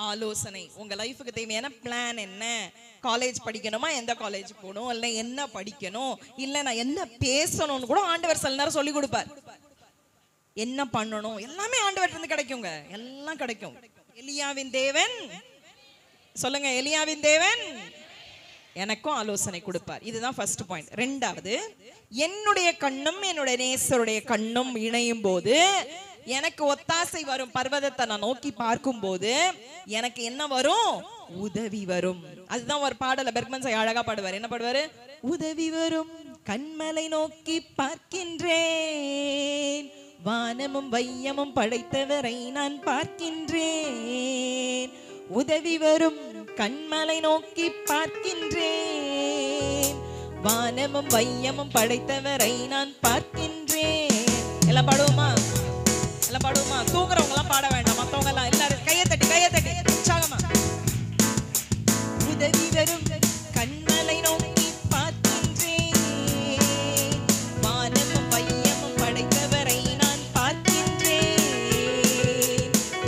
ஆலோசனை. உங்க லைஃபுக்கு தேவையான பிளான் என்ன? காலேஜ் படிக்கணுமா? எந்த காலேஜ் போகணும், இல்லை என்ன படிக்கணும், இல்லை நான் என்ன பேசணும்னு கூட ஆண்டவர் சில நேரம் சொல்லி கொடுப்பார். என்ன பண்ணணும் எல்லாமே ஆண்டவர்ட்ட இருந்து கிடைக்குங்க, எல்லாம் கிடைக்கும். எலியாவின் தேவன், சொல்லுங்க, எலியாவின் தேவன் எனக்கும் ஆலோசனை கொடுப்பார். இதுதான் ஃபர்ஸ்ட் பாயிண்ட். ரெண்டாவது, என்னுடைய கண்ணும் என்னுடைய நேசருடைய கண்ணும் இணையும் போது எனக்கு ஒத்தாசை வரும். பர்வதத்தை நான் நோக்கி பார்க்கும் போது எனக்கு என்ன வரும்? உதவி வரும். அதுதான் ஒரு பாடல பெர்க்மன்ஸ் அழகா பாடுவார். என்ன பாடுவாரு? உதவி வரும் கண்மலை நோக்கி பார்க்கின்றேன், வானமும் வையமும் படைத்தவரை நான் பார்க்கின்றேன். உதவி வரும் கண்மலை நோக்கி பார்க்கின்றேன், வானமும் வையமும் படைத்தவரை நான் பார்க்கின்றேன். எல்லாம் பாடுவோமா? எல்லாம் பாடுவோமா? தூங்குறவங்க எல்லாம் பாட வேண்டாம், மத்தவங்க எல்லாம் எல்லாரும் கையை தட்டி உற்சாகமா. உதவி வரும் கண்மலை நோக்கி பார்க்கின்றேன், வானமும் வையமும் படைத்தவரை நான் பார்க்கின்றேன்.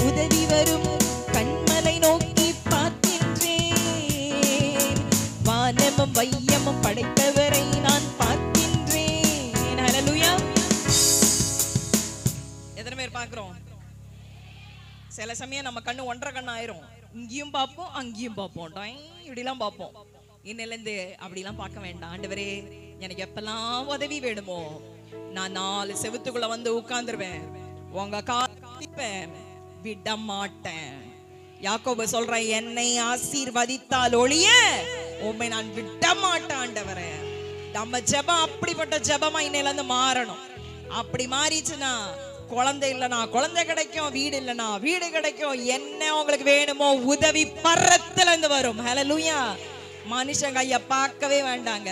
உதவி வரும் கண்மலை நோக்கி பார்க்கின்றேன், வானமும் வையமும் படைத்தவரை நான் பார்க்கின்றேன். ஹல்லேலூயா. எத்தனை பேர் பார்க்கிறோம்? சில சமயம் நம்ம கண்ணு ஒன்றரை கண்ணு ஆயிரும். இங்கேயும் பார்ப்போம், அங்கேயும் பார்ப்போம், இப்படிலாம் பார்ப்போம். இன்னிலிருந்து அப்படிலாம் பார்க்க வேண்டாம். ஆண்டவரே, எனக்கு எப்பெல்லாம் உதவி வேணுமோ நான் 4 செவுத்துக்குள்ள வந்து உட்கார்ந்துருவேன், உங்க காப்பேன், விட மாட்டேன். யாக்கோபு சொல்றேன், என்னை ஆசீர்வதித்தால் ஒழிய உம்மை நான் விட மாட்டேன். ஆண்டவரே, நம்ம ஜெபம் அப்படிப்பட்ட ஜெபமா இன்னையில இருந்து மாறணும். அப்படி மாறிச்சுன்னா குழந்தை இல்லைனா குழந்தை கிடைக்கும், வீடு இல்லைனா வீடு கிடைக்கும். என்ன உங்களுக்கு வேணுமோ உதவி பரத்துல இருந்து வரும். ஹல்லேலூயா. மனுஷன் கைய பார்க்கவே வேண்டாங்க,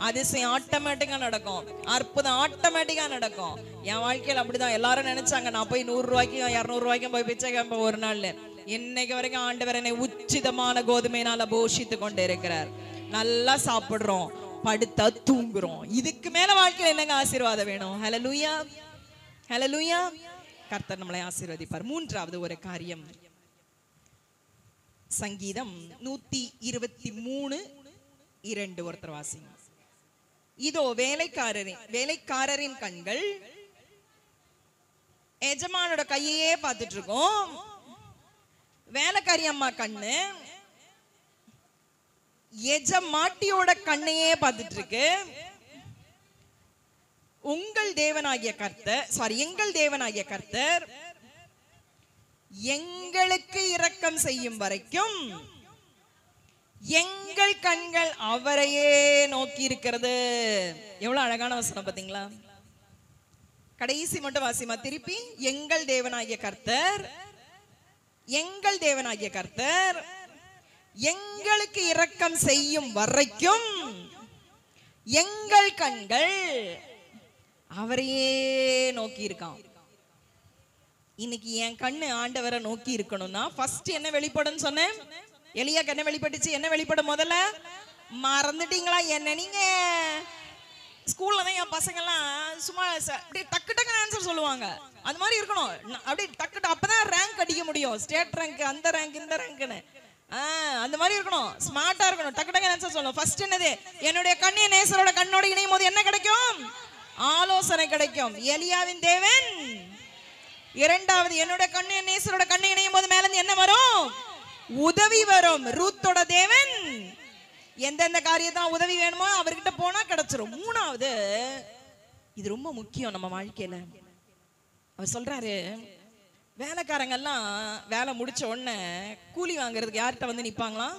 அதிசயம் ஆட்டோமேட்டிக்கா நடக்கும், அற்புதம் ஆட்டோமேட்டிக்கா நடக்கும். என் வாழ்க்கையில் அப்படிதான். எல்லாரும் நினைச்சாங்க நான் போய் 100 ரூபாய்க்கும் 200 ரூபாய்க்கும் போய் பிச்சை கேட்பேன் ஒரு நாள்ல. இன்னைக்கு வரைக்கும் ஆண்டவர் என்னை உச்சிதமான கோதுமையினால போஷித்து கொண்டு இருக்கிறார். நல்லா சாப்பிடுறோம், படுத்தா தூங்குறோம். இதுக்கு மேல வாழ்க்கையில் என்னங்க ஆசீர்வாதம் வேணும்? ஹல்லேலூயா, ஹல்லேலூயா. கர்த்தர் நம்மளை ஆசீர்வதிப்பார். மூன்றாவது ஒரு காரியம், சங்கீதம் 123:2 ஒருத்தர் வாசிங்க. இதோ வேலைக்காரரின் கண்கள் எஜமானோட கையே பார்த்துட்டு இருக்கோம். வேலைக்காரி அம்மா கண்ணு எஜமாட்டியோட கண்ணையே பார்த்துட்டு இருக்கு. எங்கள் தேவனாகிய கர்த்தர் எங்களுக்கு இரக்கம் செய்யும் வரைக்கும் எங்கள் கண்கள் அவரையே நோக்கி இருக்கிறது. எவ்வளவு அழகான வசனம் பாத்தீங்களா? கடைசி மட்டும் வாசிமா திருப்பி. எங்கள் தேவனாகிய கர்த்தர் எங்களுக்கு இரக்கம் செய்யும் வரைக்கும் எங்கள் கண்கள் அவரையே நோக்கி இருக்கான். இன்னைக்கு என் கண்ணு ஆண்டவரை நோக்கி இருக்கணும்னா ஃபர்ஸ்ட் என்ன வெளிப்படும் சொன்னேன்? எலியாக்கு என்ன வெளிப்பட்டுச்சு? என்ன வெளிப்படும்? முதல்ல மறந்துட்டீங்களா என்ன? நீங்க ஸ்கூல்ல தான் என் பசங்க எல்லாம் சும்மா அப்படியே டக்கு டக்குன்னு ஆன்சர் சொல்லுவாங்க. அது மாதிரி இருக்கணும். அப்படியே டக்கு அப்பதான் ரேங்க் அடிக்க முடியும். ஸ்டேட் ரேங்க், அந்த ரேங்க், இந்த ரேங்க்னு அந்த மாதிரி இருக்கணும். ஸ்மார்ட்டா இருக்கணும், டக்கு டக்கு ஆன்சர் சொல்லணும். ஃபர்ஸ்ட் என்னது? என்னுடைய கண்ணு நேசரோட கண்ணோட இணையும் போது என்ன கிடைக்கும்? ஆலோசனை கிடைக்கும். எலியாவின் தேவன். இரண்டாவது, என்னோட கண்ணு நேசரோட கண்ணு இணையும் போது மேல இருந்து என்ன வரும்? உதவி வரும். ரூத்தோட தேவன் எந்தெந்த காரியத்தான் உதவி வேணுமோ அவர்கிட்ட போனா கிடைச்சிரும். மூணாவது, இது ரொம்ப முக்கியம் நம்ம வாழ்க்கையில. அவர் சொல்றாரு, வேலைக்காரங்க எல்லாம் வேலை முடிச்ச உடனே கூலி வாங்குறதுக்கு யார்கிட்ட வந்து நிப்பாங்களாம்?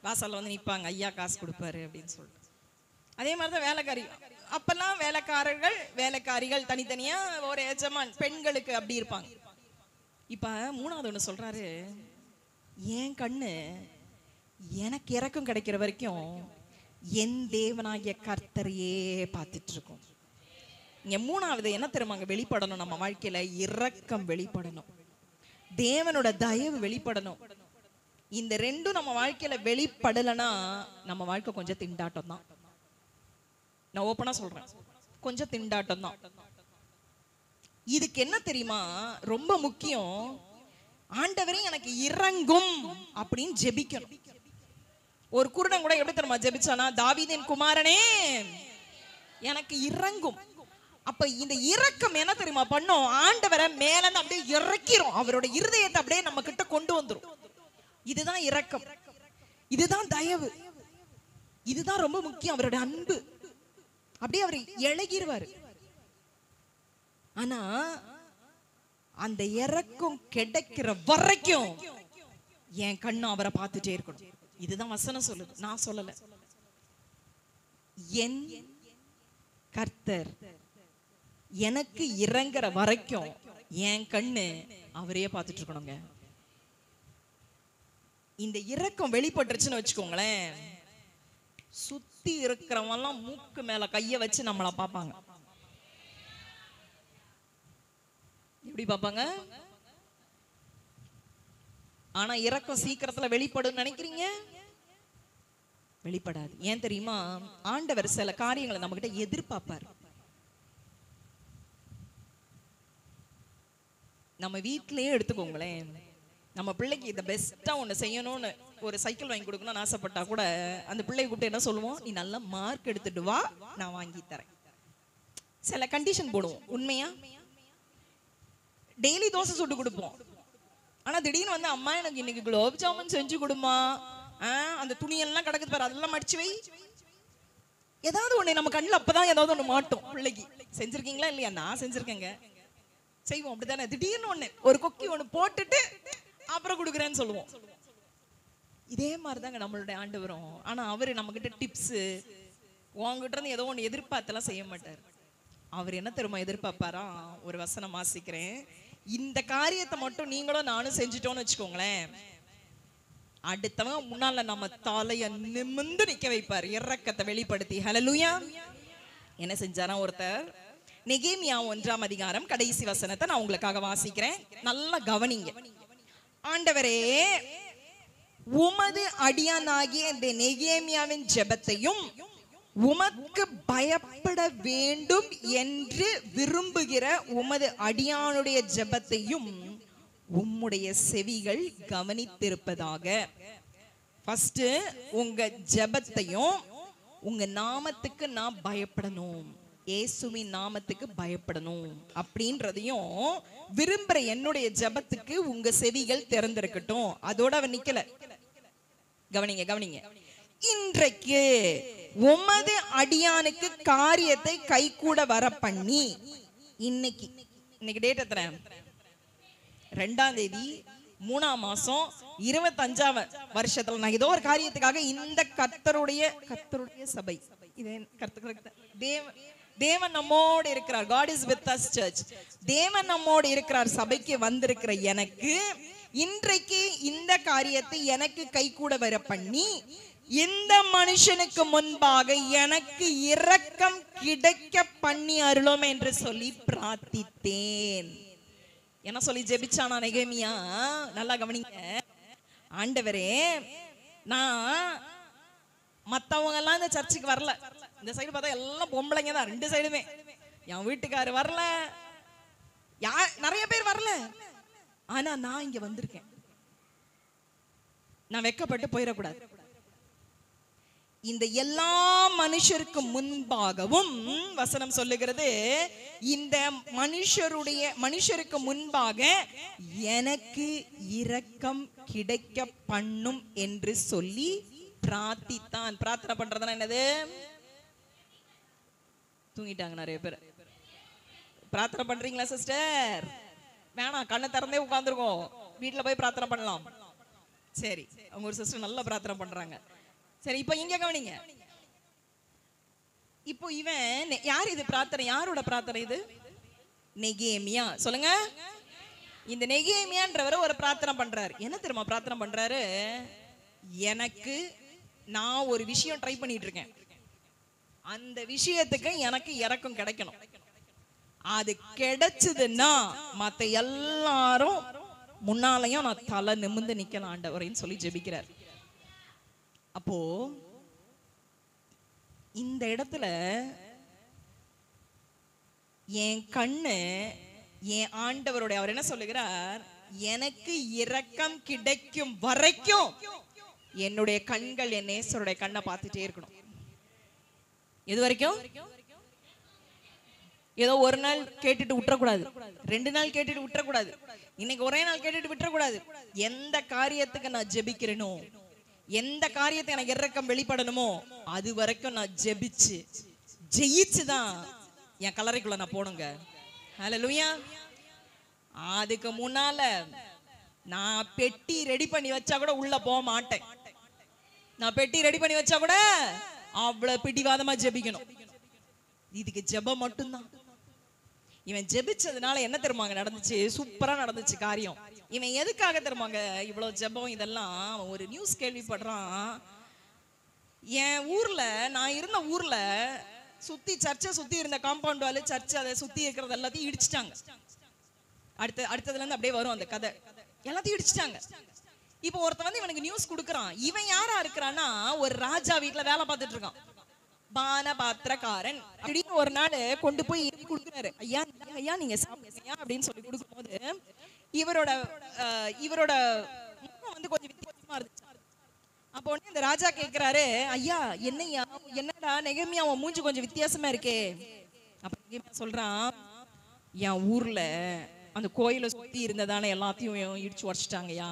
வாசல்ல வந்து நிப்பாங்க, ஐயா காசு கொடுப்பாரு அப்படின்னு சொல்லிட்டு. அதே மாதிரிதான் வேலைக்காரி. அப்பெல்லாம் வேலைக்காரிகள் தனித்தனியா ஒரு எஜமான், பெண்களுக்கு அப்படி இருப்பாங்க. இப்ப மூணாவது ஒண்ணு சொல்றாரு, என் கண்ணு எனக்கு இறக்கம் கிடைக்கிற வரைக்கும் என் தேவனாகிய கர்த்தரையே பார்த்துட்டு இருக்கும். இங்க மூணாவது என்ன தெரியுமாங்க வெளிப்படணும் நம்ம வாழ்க்கையில? இரக்கம் வெளிப்படணும், தேவனோட தயவு வெளிப்படணும். இந்த ரெண்டும் நம்ம வாழ்க்கையில வெளிப்படலைன்னா நம்ம வாழ்க்கை கொஞ்சம் திண்டாட்டம் தான். நான் ஓப்பனா சொல்றேன், கொஞ்சம் திண்டாட்டம் தான். இதுக்கு என்ன தெரியுமா ரொம்ப முக்கியம்? ஆண்டவரே எனக்கு இறங்கும் அப்படின்னு ஜெபிக்கணும். ஒரு குருடன் கூட எப்படி தெரியுமா ஜெபிச்சானா? தாவீதின் குமாரனே எனக்கு இறங்கும். அப்ப இந்த இரக்கம் என்ன தெரியுமா பண்ணும்? ஆண்டவரை மேல இருந்து அப்படியே இறக்கிறோம், அவரோட இருதயத்தை அப்படியே நம்ம கிட்ட கொண்டு வந்துரும். இதுதான் இரக்கம், இதுதான் தயவு, இதுதான் ரொம்ப முக்கியம். அவரோட அன்பு அப்படியே அவர் இழகிருவாரு. ஆனா அந்த இறக்கம் கிடைக்கிற வரைக்கும் என் கண்ணு அவரை பார்த்துட்டே இருக்கணும். இதுதான் வசனம் சொல்லுது, நான் சொல்லல. என் கர்த்தர் எனக்கு இறங்குற வரைக்கும் என் கண்ணு அவரையே பார்த்துட்டு இருக்கணுங்க. இந்த இரக்கம் வெளிப்பட்டுருச்சுன்னு வச்சுக்கோங்களேன், சுத்தி இருக்கிறவங்க எல்லாம் மூக்கு மேல கைய வச்சு நம்மள பார்ப்பாங்க. எப்படி பார்ப்பாங்க? ஆனா இரக்கம் சீக்கிரத்துல வெளிப்படும் நினைக்கிறீங்க? வெளிப்படாது. ஏன் தெரியுமா? ஆண்டவர் சில காரியங்களை நம்ம கிட்ட எதிர்பார்ப்பார். நம்ம வீட்டிலேயே எடுத்துக்கோங்களேன், நம்ம பிள்ளைக்கு இதை பெஸ்டா ஒண்ணு செய்யணும்னு ஒரு சைக்கிள் வாங்கி கொடுக்கணும்னு ஆசைப்பட்டா கூட அந்த பிள்ளையை கூப்பிட்டு என்ன சொல்லுவோம்? நீ நல்ல மார்க் எடுத்துட்டு வா, நான் வாங்கி தரேன். சில கண்டிஷன் போடுவோம். உண்மையா? டெய்லி தோசை சுட்டு கொடுப்போம். ஆனா திடீர்னு வந்து அம்மா எனக்கு இன்னைக்கு குலோப் ஜாமுன் செஞ்சு கொடுமா, அந்த துணியெல்லாம் கிடக்குது பாரு, அதெல்லாம் மடிச்சு வை. ஏதாவது ஒண்ணு நம்ம கண்ணில் அப்பதான் ஏதாவது ஒண்ணு மாட்டோம். பிள்ளைக்கு செஞ்சிருக்கீங்களா இல்லையா? நான் செஞ்சிருக்கேங்க, செய்வோம். அப்படித்தானே? திடீர்னு ஒண்ணு ஒரு கொக்கி ஒண்ணு போட்டுட்டு அப்புறம் கொடுக்குறேன்னு சொல்லுவோம். இதே மாதிரிதாங்க நம்மளுடைய ஆண்டவரும். ஆனா அவரு நம்ம கிட்ட டிப்ஸ், உங்ககிட்ட இருந்து ஏதோ ஒண்ணு எதிர்பார்த்தெல்லாம் செய்ய மாட்டார். அவர் என்ன தெரியுமா எதிர்பார்ப்பாரா? ஒரு வசனம் வாசிக்கிறேன். இந்த காரியத்தை மட்டும் நீங்களும் நானும் செஞ்சுட்டோம்னு வச்சுக்கோங்களேன், அடுத்தவங்க முன்னால நம்ம தலைய நிமிர்ந்து நிக்க வைப்பார். இரக்கத்தை வெளிப்படுத்தி. ஹல்லேலூயா. என்ன செஞ்சாரா ஒருத்தர்? நெகேமியா 1ஆம் அதிகாரம் கடைசி வசனத்தை நான் உங்களுக்காக வாசிக்கிறேன். நல்லா கவனிங்க. ஆண்டவரே, உமது அடியானாகிய இந்த நெகேமியாவின் ஜெபத்தையும் உமக்கு பயப்பட வேண்டும் என்று விரும்புகிற உமது அடியானுடைய ஜெபத்தையும் உம்முடைய செவிகள் கவனித்திருப்பதாக. ஃபர்ஸ்ட் உங்க ஜெபத்தையும், உங்க நாமத்துக்கு நான் பயப்படணும், இயேசுவின் நாமத்துக்கு பயப்படணும் அப்படின்றதையும் விரும்புற என்னுடைய ஜெபத்துக்கு உங்க செவிகள் திறந்திருக்கட்டும். அதோட அவன் நிக்கல. கவனிங்க கவனிங்க. இன்றைக்கு உமது அடியானுக்கு காரியத்தை கைகூட வர பண்ணி, இன்னைக்கு டேட் எத்தனை? 2ஆம் தேதி 3ஆம் மாசம் 25ஆம் வருஷத்துல நான் ஏதோ ஒரு காரியத்துக்காக இந்த கர்த்தருடைய சபை, தேவன் நம்மோடு இருக்கிறார். God is with us church. தேவன் நம்மோடு இருக்கிறார் சபைக்கு வந்திருக்கிற எனக்கு இன்றைக்கு இந்த காரியத்தை எனக்கு கைகூட வர பண்ணி, இந்த மனுஷனுக்கு முன்பாக எனக்கு இரக்கம் கிடைக்க பண்ணி அருளும் என்று சொல்லி பிரார்த்தித்தேன். என்ன சொல்லி ஜெபிச்சானா நெகேமியா? நல்லா கவனிங்க. ஆண்டவரே, நான் மத்தவங்க எல்லாம் இந்த சர்ச்சுக்கு வரல. இந்த சைடு பார்த்தா எல்லாம் பொம்பளைங்க தான், 2 சைடுமே. என் வீட்டுக்காரு வரல, நிறைய பேர் வரல. ஆனா நான் இங்க வந்திருக்கேன். நான் வெட்கப்பட்டு போயிடக்கூடாது. இந்த எல்லா மனுஷருக்கு முன்பாகவும் வசனம் சொல்லுகிறது, இந்த மனுஷருக்கு முன்பாக எனக்கு இரக்கம் கிடைக்க பண்ணும் என்று சொல்லி பிரார்த்தித்தான். பிரார்த்தனை பண்றதுன்னா என்னது? தூங்கிட்டாங்க நிறைய பேர். பிரார்த்தனை பண்றீங்களா சிஸ்டர்? வேணாம், கண்ணை திறந்தே உட்கார்ந்துருக்கோம். வீட்டுல போய் பிரார்த்தனை பண்ணலாம். சரி, அவங்க ஒரு சிஸ்டர் நல்லா பிரார்த்தனை பண்றாங்க. சரி, இப்ப இங்க கவனிங்க. இப்போ இவன் யார்? இது பிரார்த்தனை யாரோட பிரார்த்தனை? இது நெகேமியா. சொல்லுங்க. இந்த நெகேமியான்றவர் ஒரு பிரார்த்தனை பண்றாரு. என்ன தெரியுமா பிரார்த்தனை பண்றாரு? எனக்கு நான் ஒரு விஷயம் ட்ரை பண்ணிட்டு இருக்கேன், அந்த விஷயத்துக்கு எனக்கு இரக்கம் கிடைக்கணும். அது கிடைச்சதுன்னா மத்த எல்லாரும் முன்னாலையும் நான் தலை நிமிர்ந்து நிக்கலாம் ஆண்டவரேன்னு சொல்லி ஜெபிக்கிறார். அப்போ இந்த இடத்துல என் கண்ணு என் ஆண்டவருடைய, அவர் என்ன சொல்லுகிறார்? எனக்கு இரக்கம் கிடைக்கும் வரைக்கும் என்னுடைய கண்கள் என் நேசருடைய கண்ணை பார்த்துட்டே இருக்கணும். எது வரைக்கும்? ஏதோ ஒரு நாள் கேட்டுட்டு விட்டுறக்கூடாது, 2 நாள் கேட்டுட்டு விட்டுறக்கூடாது, இன்னைக்கு ஒரே நாள் கேட்டுட்டு விட்டுறக்கூடாது. எந்த காரியத்துக்கு நான் ஜெபிக்கிறேனோ, எந்த காரியத்தை எனக்கு இரக்கம் வெளிப்படணுமோ அது வரைக்கும் நான் ஜெபிச்சு ஜெயிச்சுதான் என் கல்லறைக்குள்ள நான் போனுங்க. ஹல்லேலூயா. அதுக்கு முன்னால நான் பெட்டி ரெடி பண்ணி வச்சா கூட உள்ள போக மாட்டேன். நான் பெட்டி ரெடி பண்ணி வச்சா கூட அவ்வளவு பிடிவாதமா ஜெபிக்கணும். இதுக்கு ஜெபம் மட்டும்தான். இவன் ஜெபிச்சதுனால என்ன தெரியுமாங்க நடந்துச்சு? சூப்பரா நடந்துச்சு காரியம். இவன் எதுக்காக தெரியுமாங்க இவ்வளவு ஜெபம் இதெல்லாம்? ஒரு நியூஸ் கேள்விப்படுறான். என் ஊர்ல, நான் இருந்த ஊர்ல சுத்தி சர்ச்சை சுத்தி இருந்த காம்பவுண்ட் வால், சர்ச்சை அதை சுத்தி இருக்கிறது எல்லாத்தையும் இடிச்சிட்டாங்க. அடுத்ததுல இருந்து அப்படியே வரும் அந்த கதை. எல்லாத்தையும் இடிச்சிட்டாங்க. இப்போ ஒருத்தன் வந்து இவனுக்கு நியூஸ் கொடுக்குறான். இவன் யாரா இருக்கிறான்னா ஒரு ராஜா வீட்டுல வேலை பார்த்துட்டு இருக்கான், பானபாத்திரக்காரன். திடீர்னு ஒரு நாள் கொண்டு போய் கொடுக்குறாரு. ஐயா ஐயா நீங்க சாப்பிடுங்க அப்படின்னு சொல்லி கொடுக்கும்போது இவரோட இவரோட முகம் வந்து கொஞ்சம் வித்தியாசமா இருந்துச்சு. அப்போ உடனே இந்த ராஜா கேட்கிறாரு, ஐயா என்னையா என்னடா நெகேமியா உன் மூஞ்சி கொஞ்சம் வித்தியாசமா இருக்கே. அப்ப நெகேமியா சொல்றான், என் ஊர்ல அந்த கோயிலை சுத்தி இருந்ததான எல்லாத்தையும் இடிச்சு உடச்சிட்டாங்கய்யா,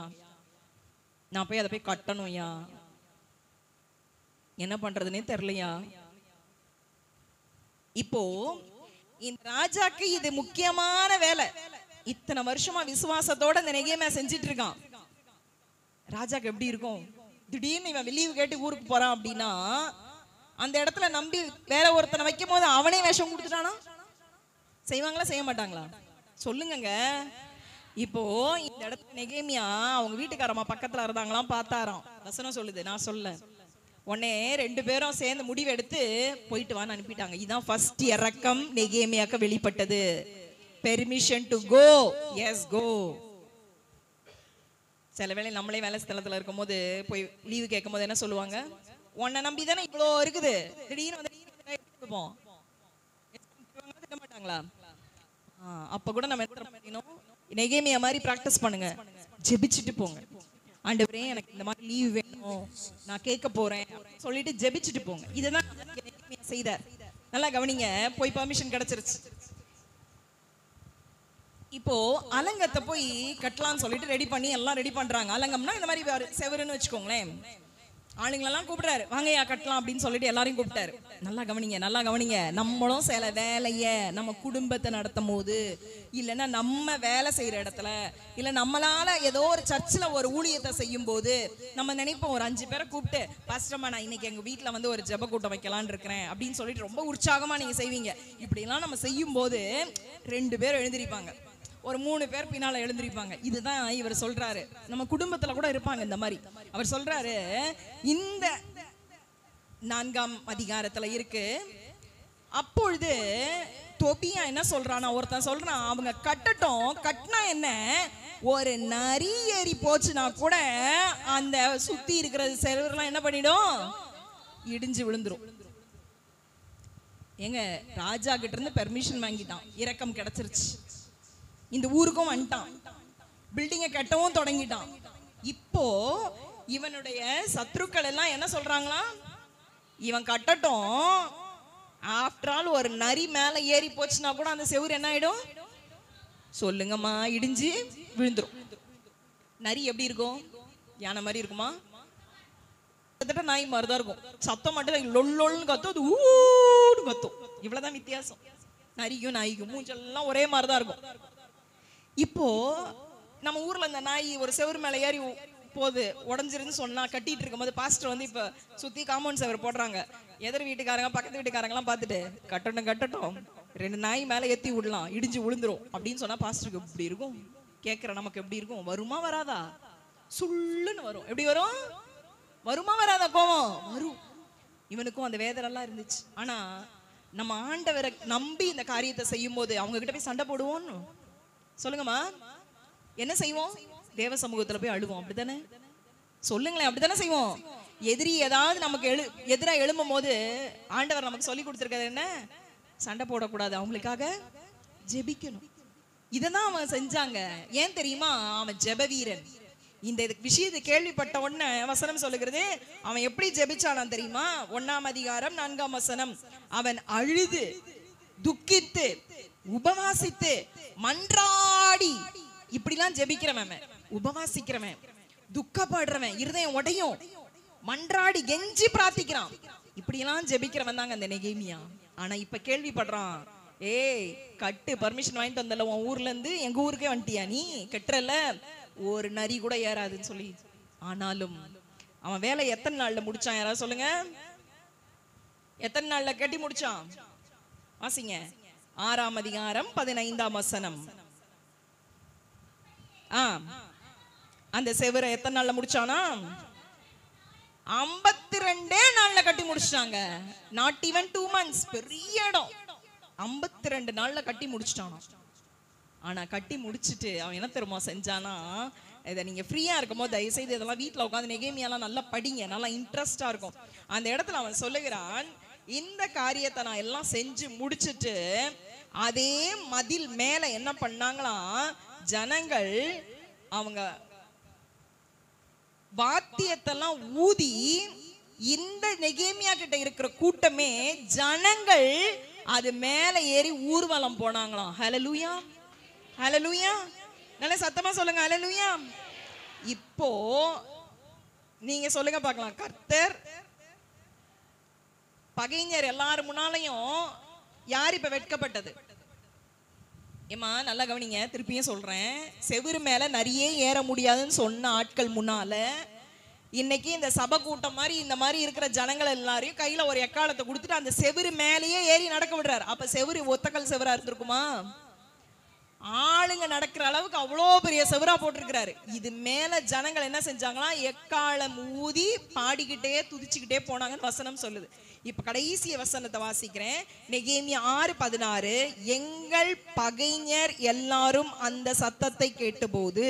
நான் போய் அதை போய் கட்டணும்யா, என்ன பண்றதுன்னே தெரியலையா. இப்போ இந்த ராஜாக்கு இது முக்கியமான வேலை. இத்தனை வருஷமா விசுவாசத்தோட இந்த நெகேமியா செஞ்சிட்டு இருக்கான். ராஜாக்கு எப்படி இருக்கும்? திடீர்னு இவன் லீவு கேட்டு ஊருக்கு போறான் அப்படின்னா அந்த இடத்துல நம்பி வேற ஒருத்தனை வைக்கும் போது அவனே வேஷம் கொடுத்துட்டானா செய்வாங்களா செய்ய மாட்டாங்களா சொல்லுங்க. இப்போ இந்த இடத்துல நெகேமியா அவங்க வீட்டுக்காரமா பக்கத்துல இருந்தாங்களாம், பார்த்தாராம். வசனம் சொல்லுது, நான் சொல்ல. உடனே 2 பேரும் சேர்ந்து முடிவு எடுத்து போயிட்டு வான்னு அனுப்பிட்டாங்க. இதுதான் ஃபர்ஸ்ட் இறக்கம் நெகேமியாக்கு வெளிப்பட்டது. பெர்மிஷன் டு கோ, எஸ் கோ. சில வேளை நம்மளே வேலை ஸ்தலத்துல இருக்கும் போது போய் லீவு கேட்கும் போது என்ன சொல்லுவாங்க, உன்னை நம்பி தானே இவ்வளோ இருக்குது, திடீர்னு வந்து கொடுப்போம் மாட்டாங்களா? அப்ப கூட நம்ம என்ன பண்ணணும், நெகேமியா மாதிரி பிராக்டிஸ் பண்ணுங்க, ஜெபிச்சுட்டு போங்க. ஆண்டவரே எனக்கு இந்த மாதிரி லீவ் வேணும், நான் கேட்க போறேன் சொல்லிட்டு ஜெபிச்சுட்டு போங்க. இதுதான் நெகேமியா செய்தார். நல்லா கவனிங்க. போய் பெர்மிஷன் கிடைச்சிருச்சு. இப்போ அலங்கத்தை போய் கட்டலாம்னு சொல்லிட்டு ரெடி பண்ணி எல்லாம் ரெடி பண்றாங்க. அலங்கம்னா இந்த மாதிரி செவருன்னு வச்சுக்கோங்களேன். ஆளுங்களெல்லாம் கூப்பிடுறாரு, வாங்கயா கட்டலாம் அப்படின்னு சொல்லிட்டு எல்லாரையும் கூப்பிட்டாரு. நல்லா கவனிங்க, நல்லா கவனிங்க. நம்மளும் சில வேலைய நம்ம குடும்பத்தை நடத்தும் போது, இல்லைன்னா நம்ம வேலை செய்யற இடத்துல, இல்ல நம்மளால ஏதோ ஒரு சர்ச்சில் ஒரு ஊழியத்தை செய்யும் போது நம்ம நினைப்போம், ஒரு 5 பேரை கூப்பிட்டு, பாஸ்டர்மா நான் இன்னைக்கு எங்க வீட்டுல வந்து ஒரு ஜெப கூட்டம் வைக்கலான்னு இருக்கிறேன் அப்படின்னு சொல்லிட்டு ரொம்ப உற்சாகமா நீங்க செய்வீங்க. இப்படி எல்லாம் நம்ம செய்யும் போது 2 பேர் எழுந்திருப்பாங்க, ஒரு 3 பேர் பின்னால எழுந்திருப்பாங்க. இதுதான் இவர் சொல்றாரு. நம்ம குடும்பத்துல கூட இருப்பாங்க இந்த மாதிரி. அவர் சொல்றாரு, இந்த 4ஆம் அதிகாரத்துல இருக்கு. அப்பொழுது தொபியா என்ன சொல்றானா, ஒருத்தன் சொல்றான், அவங்க கட்டட்டும், கட்டினா என்ன, ஒரு நரி ஏறி போச்சுன்னா கூட அந்த சுத்தி இருக்கிற செவரெல்லாம் என்ன பண்ணிடும், இடிஞ்சு விழுந்துரும். எங்க ராஜா கிட்ட இருந்து பெர்மிஷன் வாங்கிட்டான், இரக்கம் கிடைச்சிருச்சு. இந்த ஊருக்கும் வந்துட்டான், பில்டிங்கை கட்டவும் தொடங்கிட்டான். இப்போ இவனுடைய சத்ருக்கள் எல்லாம் என்ன சொல்றாங்களா, இவன் கட்டட்டும், ஆஃப்டர் ஆல் ஒரு நரி மேல ஏறி போச்சுன்னா கூட அந்த செவுரு என்ன ஆயிடும் சொல்லுங்கம்மா, இடிஞ்சு விழுந்துரும். நரி எப்படி இருக்கும், யானை மாதிரி இருக்குமா, கிட்டத்தட்ட நாய் மாதிரிதான் இருக்கும். சத்தம் மட்டும் லொல்லொல்னு கத்தும், அது ஊன்னு கத்தும். இவ்வளவுதான் வித்தியாசம். நரிக்கும் நாய்க்கும் மூஞ்செல்லாம் ஒரே மாதிரிதான் இருக்கும். இப்போ நம்ம ஊர்ல இந்த நாய் ஒரு செவரு மேல ஏறி போது உடஞ்சிருந்து சொன்னா, கட்டிட்டு இருக்கும் போது பாஸ்டர் வந்து இப்ப சுத்தி காம்பவுண்ட் செவர் போடுறாங்க. எதிர் வீட்டுக்காரங்க பக்கத்து வீட்டுக்காரங்க எல்லாம் பார்த்துட்டு, கட்டட்டும் கட்டட்டும், 2 நாய் மேல ஏத்தி விடலாம், இடிஞ்சு விழுந்துரும் அப்படின்னு சொன்னா பாஸ்டருக்கு எப்படி இருக்கும், கேட்கிற நமக்கு எப்படி இருக்கும், வருமா வராதா, சுள்ளுன்னு வரும். எப்படி வரும், வருமா வராதா கோவம் வரும். இவனுக்கும் அந்த வேதனை எல்லாம் இருந்துச்சு. ஆனா நம்ம ஆண்டவரை நம்பி இந்த காரியத்தை செய்யும் போது அவங்க கிட்ட போய் சண்டை போடுவோம்னு சொல்லுங்கம்மா, என்ன செய்வோம், தேவ சமூகத்துல போய் அழுவோம். அப்படித்தானே சொல்லுங்களேன், அப்படித்தானே செய்வோம். எதிரி ஏதாவது நமக்கு எதிராக எழும்பும் போது ஆண்டவர் நமக்கு சொல்லி கொடுத்துருக்கிறது என்ன, சண்டை போடக்கூடாது, அவங்களுக்காக ஜெபிக்கணும். இததான் அவன் செஞ்சாங்க. ஏன் தெரியுமா, அவன் ஜெப வீரன். இந்த விஷயத்தை கேள்விப்பட்ட உடனே வசனம் சொல்லுகிறது, அவன் எப்படி ஜெபிச்சானான் தெரியுமா, 1ஆம் அதிகாரம் 4ஆம் வசனம். அவன் அழுது துக்கித்து உபவாசித்து மன்றாடி, இப்படிலாம் ஜெபிக்கிறவன், உபவாசிக்கிறவன், துக்கப்படுறவன், இருதயம் உடையும், மன்றாடி கெஞ்சி பிரார்த்திக்கிறான், இப்படியெல்லாம் ஜெபிக்கிறவன் தாங்க அந்த நெகேமியா. ஆனா இப்ப கேள்விப்படுறான், ஏய் கட்டு, பர்மிஷன் வாங்கிட்டு வந்தல உன் ஊர்ல இருந்து எங்க ஊருக்கே வந்துட்டியா, நீ கட்டுறல, ஒரு நரி கூட ஏறாதுன்னு சொல்லி. ஆனாலும் அவன் வேலை எத்தனை நாள்ல முடிச்சான், யாராவது சொல்லுங்க, எத்தனை நாள்ல கட்டி முடிச்சான்? வாசிங்க, 6ஆம் அதிகாரம் 15ஆம் வசனம். அந்த செவரை எத்தனை நாள்ல முடிச்சானா, 52 நாள்ல கட்டி முடிச்சிட்டாங்க. Not even 2 months. பெரிய இடம், 52 நாள்ல கட்டி முடிச்சிட்டானா. ஆனா கட்டி முடிச்சுட்டு அவன் என்ன தெரியுமா செஞ்சானா, இதை நீங்க ஃப்ரீயா இருக்கும்போது தயவுசெய்து இதெல்லாம் வீட்டுல உட்காந்து நெகேமியாலாம் நல்லா படிங்க, நல்லா இன்ட்ரெஸ்டா இருக்கும். அந்த இடத்துல அவன் சொல்லுகிறான், இந்த காரியத்தை நான் எல்லாம் செஞ்சு முடிச்சுட்டு அதே மதில் மேல என்ன பண்ணாங்களாம், ஜனங்கள் அவங்க வாத்தியத்தெல்லாம் ஊதி, இந்த நெகேமியா கிட்ட இருக்கிற கூட்டமே ஜனங்கள் அது மேல ஏறி ஊர்வலம் போனாங்களாம். ஹல்லேலூயா, ஹல்லேலூயா, நல்ல சத்தமா சொல்லுங்க ஹல்லேலூயா. இப்போ நீங்க சொல்லுங்க பார்க்கலாம், கர்த்தர் பகைஞர் எல்லாரும் முன்னாலையும் யார் இப்ப வெட்கப்பட்டது? ஏமா நல்லா கவனிங்க, திருப்பியும் சொல்றேன். செவுரு மேல நிறைய ஏற முடியாதுன்னு சொன்ன ஆட்கள் முன்னால இன்னைக்கு இந்த சபை கூட்டம் மாதிரி இந்த மாதிரி இருக்கிற ஜனங்கள் எல்லாரையும் கையில ஒரு எக்காலத்தை கொடுத்துட்டு அந்த செவுரு மேலேயே ஏறி நடக்க விடுறாரு. அப்ப செவுரு ஒத்தக்கல் செவரா இருந்திருக்குமா? ஆளுங்க நடக்கிற அளவுக்கு அவ்வளோ பெரிய செவரா போட்டிருக்கிறாரு. இது மேல ஜனங்கள் என்ன செஞ்சாங்களா, எக்காலம் ஊதி பாடிக்கிட்டே துதிச்சுக்கிட்டே போனாங்கன்னு வசனம் சொல்லுது. இப்ப கடைசி வசனத்தை வாசிக்கிறேன், நெகேமியா 6:16. எங்கள் பகைஞர் எல்லாரும் அந்த சத்தத்தை கேட்டபோது,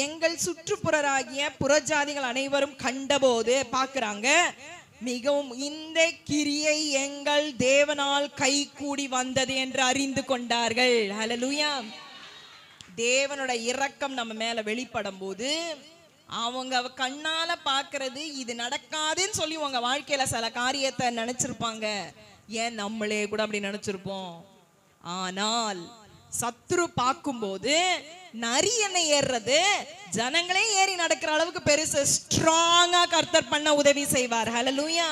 எங்கள் சுற்றுப்புறராகிய புறஜாதிகள் அனைவரும் கண்டபோது, பாக்குறாங்க, மிகவும் இந்த கிரியை எங்கள் தேவனால் கை கூடி வந்தது என்று அறிந்து கொண்டார்கள். ஹல்லேலூயா. தேவனோட இரக்கம் நம்ம மேல வெளிப்படும் போது அவங்க கண்ணால பாக்குறது இது நடக்காதுன்னு சொல்லி உங்க வாழ்க்கையில சில காரியத்தை நினைச்சிருப்பாங்க. ஏன் நம்மளே கூட அப்படி நினைச்சிருப்போம். ஆனால் சத்ரு பார்க்கும்போது நரி என்ன ஏறுறது, ஜனங்களே ஏறி நடக்கிற அளவுக்கு பெருசு ஸ்ட்ராங்கா கர்த்தர் பண்ண உதவி செய்வார். ஹல்லேலூயா,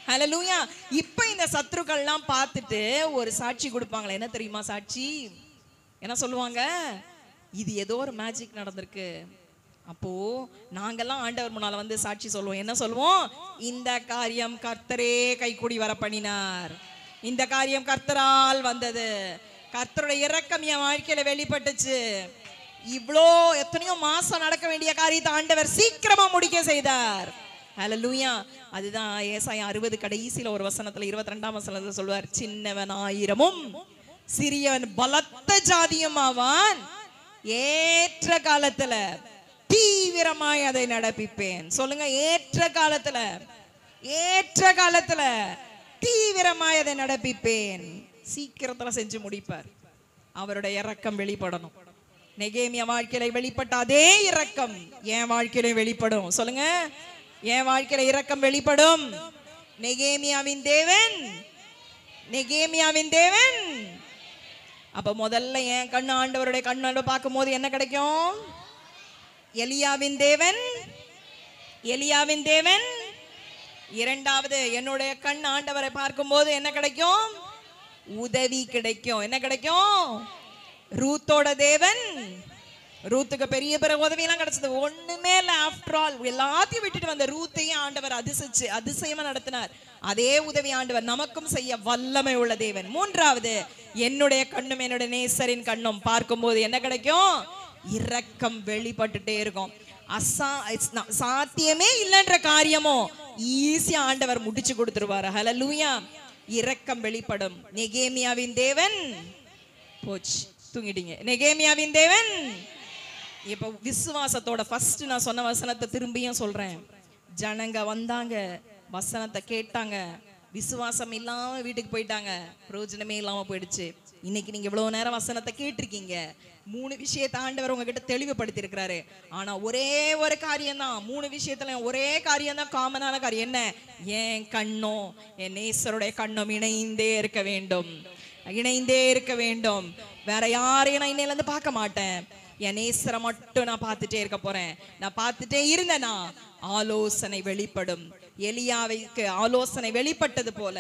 ஹல்லேலூயா. இப்ப இந்த சத்ருக்கள்லாம் பார்த்துட்டு ஒரு சாட்சி கொடுப்பாங்களே, என்ன தெரியுமா சாட்சி? என்ன சொல்லுவாங்க, இது ஏதோ ஒரு மேஜிக் நடந்திருக்கு. அப்போ நாங்கெல்லாம் ஆண்டவர் முன்னால வந்து சாட்சி சொல்லுவோம். என்ன சொல்லுவோம்? இந்த காரியம் கர்த்தரே கைக்கூடி வர பண்ணினார், இந்த காரியம் கர்த்தரால் வந்தது, கர்த்தருடைய இரக்கம் என் வாழ்க்கையில வெளிப்பட்டுச்சு, இவ்வளோ எத்தனையோ மாசம் நடக்க வேண்டிய காரியத்தை ஆண்டவர் சீக்கிரமா முடிக்க செய்தார். ஹல்லேலூயா. அதுதான் ஏசாயா 60 கடைசியில ஒரு வசனத்துல 22ஆம் வசனத்துல சொல்வார், சின்னவன் ஆயிரமும் சிறியவன் பலத்த ஜாதியும் ஆவான், ஏற்ற காலத்துல தீவிரமாய் அதை நடப்பிப்பேன். சொல்லுங்க, ஏற்ற காலத்துல, ஏற்ற காலத்துல தீவிரமாய் அதை நடப்பிப்பேன். சீக்கிரத்துல செஞ்சு முடிப்பார். அவருடைய இரக்கம் வெளிப்படணும். நெகேமியா வாழ்க்கையில வெளிப்பட்ட அதே இரக்கம் என் வாழ்க்கையில வெளிப்படும். சொல்லுங்க, என் வாழ்க்கையில இரக்கம் வெளிப்படும். நெகேமியாவின் தேவன், நெகேமியாவின் தேவன். அப்ப முதல்ல என் கண்ணு ஆண்டவருடைய கண்ணோட பார்க்கும் போது என்ன கிடைக்கும்? எலியாவின் தேவன், எலியாவின் தேவன். இரண்டாவது என்னுடைய கண் ஆண்டவரை பார்க்கும் போது என்ன கிடைக்கும்? உதவி கிடைக்கும். என்ன கிடைக்கும்? ரூத்தோட தேவன். ரூத்துக்கு பெரிய பெரிய உதவி எல்லாம் கிடைச்சது, ஒண்ணுமே இல்ல. ஆஃப்டர் ஆல் எல்லாத்தையும் விட்டுட்டு வந்த ரூத்தையும் ஆண்டவர் அதிசயமா நடத்தினார். அதே உதவி ஆண்டவர் நமக்கும் செய்ய வல்லமை உள்ள தேவன். மூன்றாவது என்னுடைய கண்ணும் என்னுடைய நேசரின் கண்ணும் பார்க்கும்போது என்ன கிடைக்கும்? இரக்கம் வெளிப்பட்டுட்டே இருக்கும். சாத்தியமே இல்லைன்ற காரியமோ ஈஸியா ஆண்டவர் முடிச்சு கொடுத்துருவாரு. ஹல்லேலூயா. இரக்கம் வெளிப்படும். நெகேமியாவின் தேவன் போச்சு, தூங்கிட்டீங்க. நெகேமியாவின் தேவன். இப்ப விசுவாசத்தோட ஃபர்ஸ்ட் நான் சொன்ன வசனத்தை திரும்பியும் சொல்றேன். ஜனங்க வந்தாங்க, வசனத்தை கேட்டாங்க, விசுவாசம் இல்லாம வீட்டுக்கு போயிட்டாங்க, பிரயோஜனமே இல்லாம போயிடுச்சு. இன்னைக்கு நீங்க இவ்வளவு நேரம் வசனத்தை கேட்டிருக்கீங்க. 3 விஷயத்தை ஆண்டவர் உங்ககிட்ட தெளிவுபடுத்தி இருக்கிறாரு. ஆனா ஒரே ஒரு காரியம் தான், 3 விஷயத்துல ஒரே காரியம் தான் காமனான காரியம். என்ன? என் கண்ணும் என் நேசருடைய கண்ணும் இணைந்தே இருக்க வேண்டும், இணைந்தே இருக்க வேண்டும். வேற யாரையும் நான் இன்னையில இருந்து பார்க்க மாட்டேன். என் நேசரை மட்டும் நான் பார்த்துட்டே இருக்க போறேன். நான் பார்த்துட்டே இருந்தேனா ஆலோசனை வெளிப்படும். எலியாவுக்கு ஆலோசனை வெளிப்பட்டது போல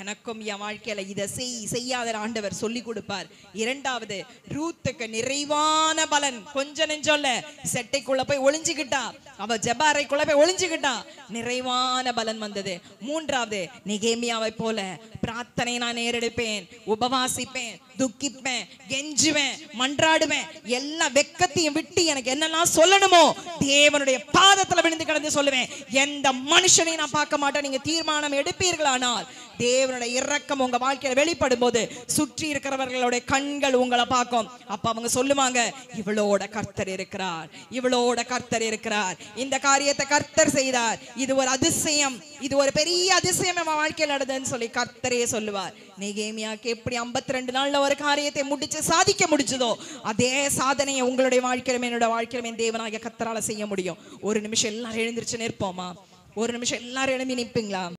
எனக்கும் என் வாழ்க்கையில இதை செய்யாத ஆண்டவர் சொல்லி கொடுப்பார். இரண்டாவது, ரூத்துக்கு நிறைவான பலன். கொஞ்ச நெஞ்சொல்ல, செட்டைக்குள்ள போய் ஒளிஞ்சுக்கிட்டா, அவ ஜெப அறைக்குள்ள போய் ஒளிஞ்சுக்கிட்டா, நிறைவான பலன் வந்தது. மூன்றாவது, நெகேமியாவை போல பிரார்த்தனை நான் நேரெடுப்பேன், உபவாசிப்பேன், துக்கிப்பேன், கெஞ்சுவேன், மன்றாடுவேன், எல்லா வெக்கத்தையும் விட்டு எனக்கு என்னெல்லாம் சொல்லணுமோ தேவனுடைய பாதத்துல விழுந்து கிடந்து சொல்லுவேன். எந்த மனுஷனையும் நான் பார்க்க மாட்டேன். நீங்க தீர்மானம் எடுப்பீர்களானால் தேவனுடைய இரக்கம் உங்க வாழ்க்கையில வெளிப்படும் போது சுற்றி இருக்கிறவர்களுடைய கண்கள் உங்களை பார்க்கும். அப்ப அவங்க சொல்லுவாங்க, இவளோட கர்த்தர் இருக்கிறார், இவளோட கர்த்தர் இருக்கிறார், இந்த காரியத்தை கர்த்தர் செய்தார், இது ஒரு அதிசயம், இது ஒரு பெரிய அதிசயம் நம்ம வாழ்க்கையில் நடந்ததுன்னு சொல்லி கர்த்தரே சொல்லுவார். நெகேமியாக்கு எப்படி 52 நாள்ல ஒரு காரியத்தை முடிச்சு சாதிக்க முடிச்சதோ அதே சாதனையை உங்களுடைய வாழ்க்கையிலும் என்னோட வாழ்க்கையிலும் என் தேவனாகிய கர்த்தரால செய்ய முடியும். ஒரு நிமிஷம் எல்லாரும் எழுந்திருச்சு நிற்போமா? ஒரு நிமிஷம் எல்லாரும் எழும்பி நிற்பீங்களா?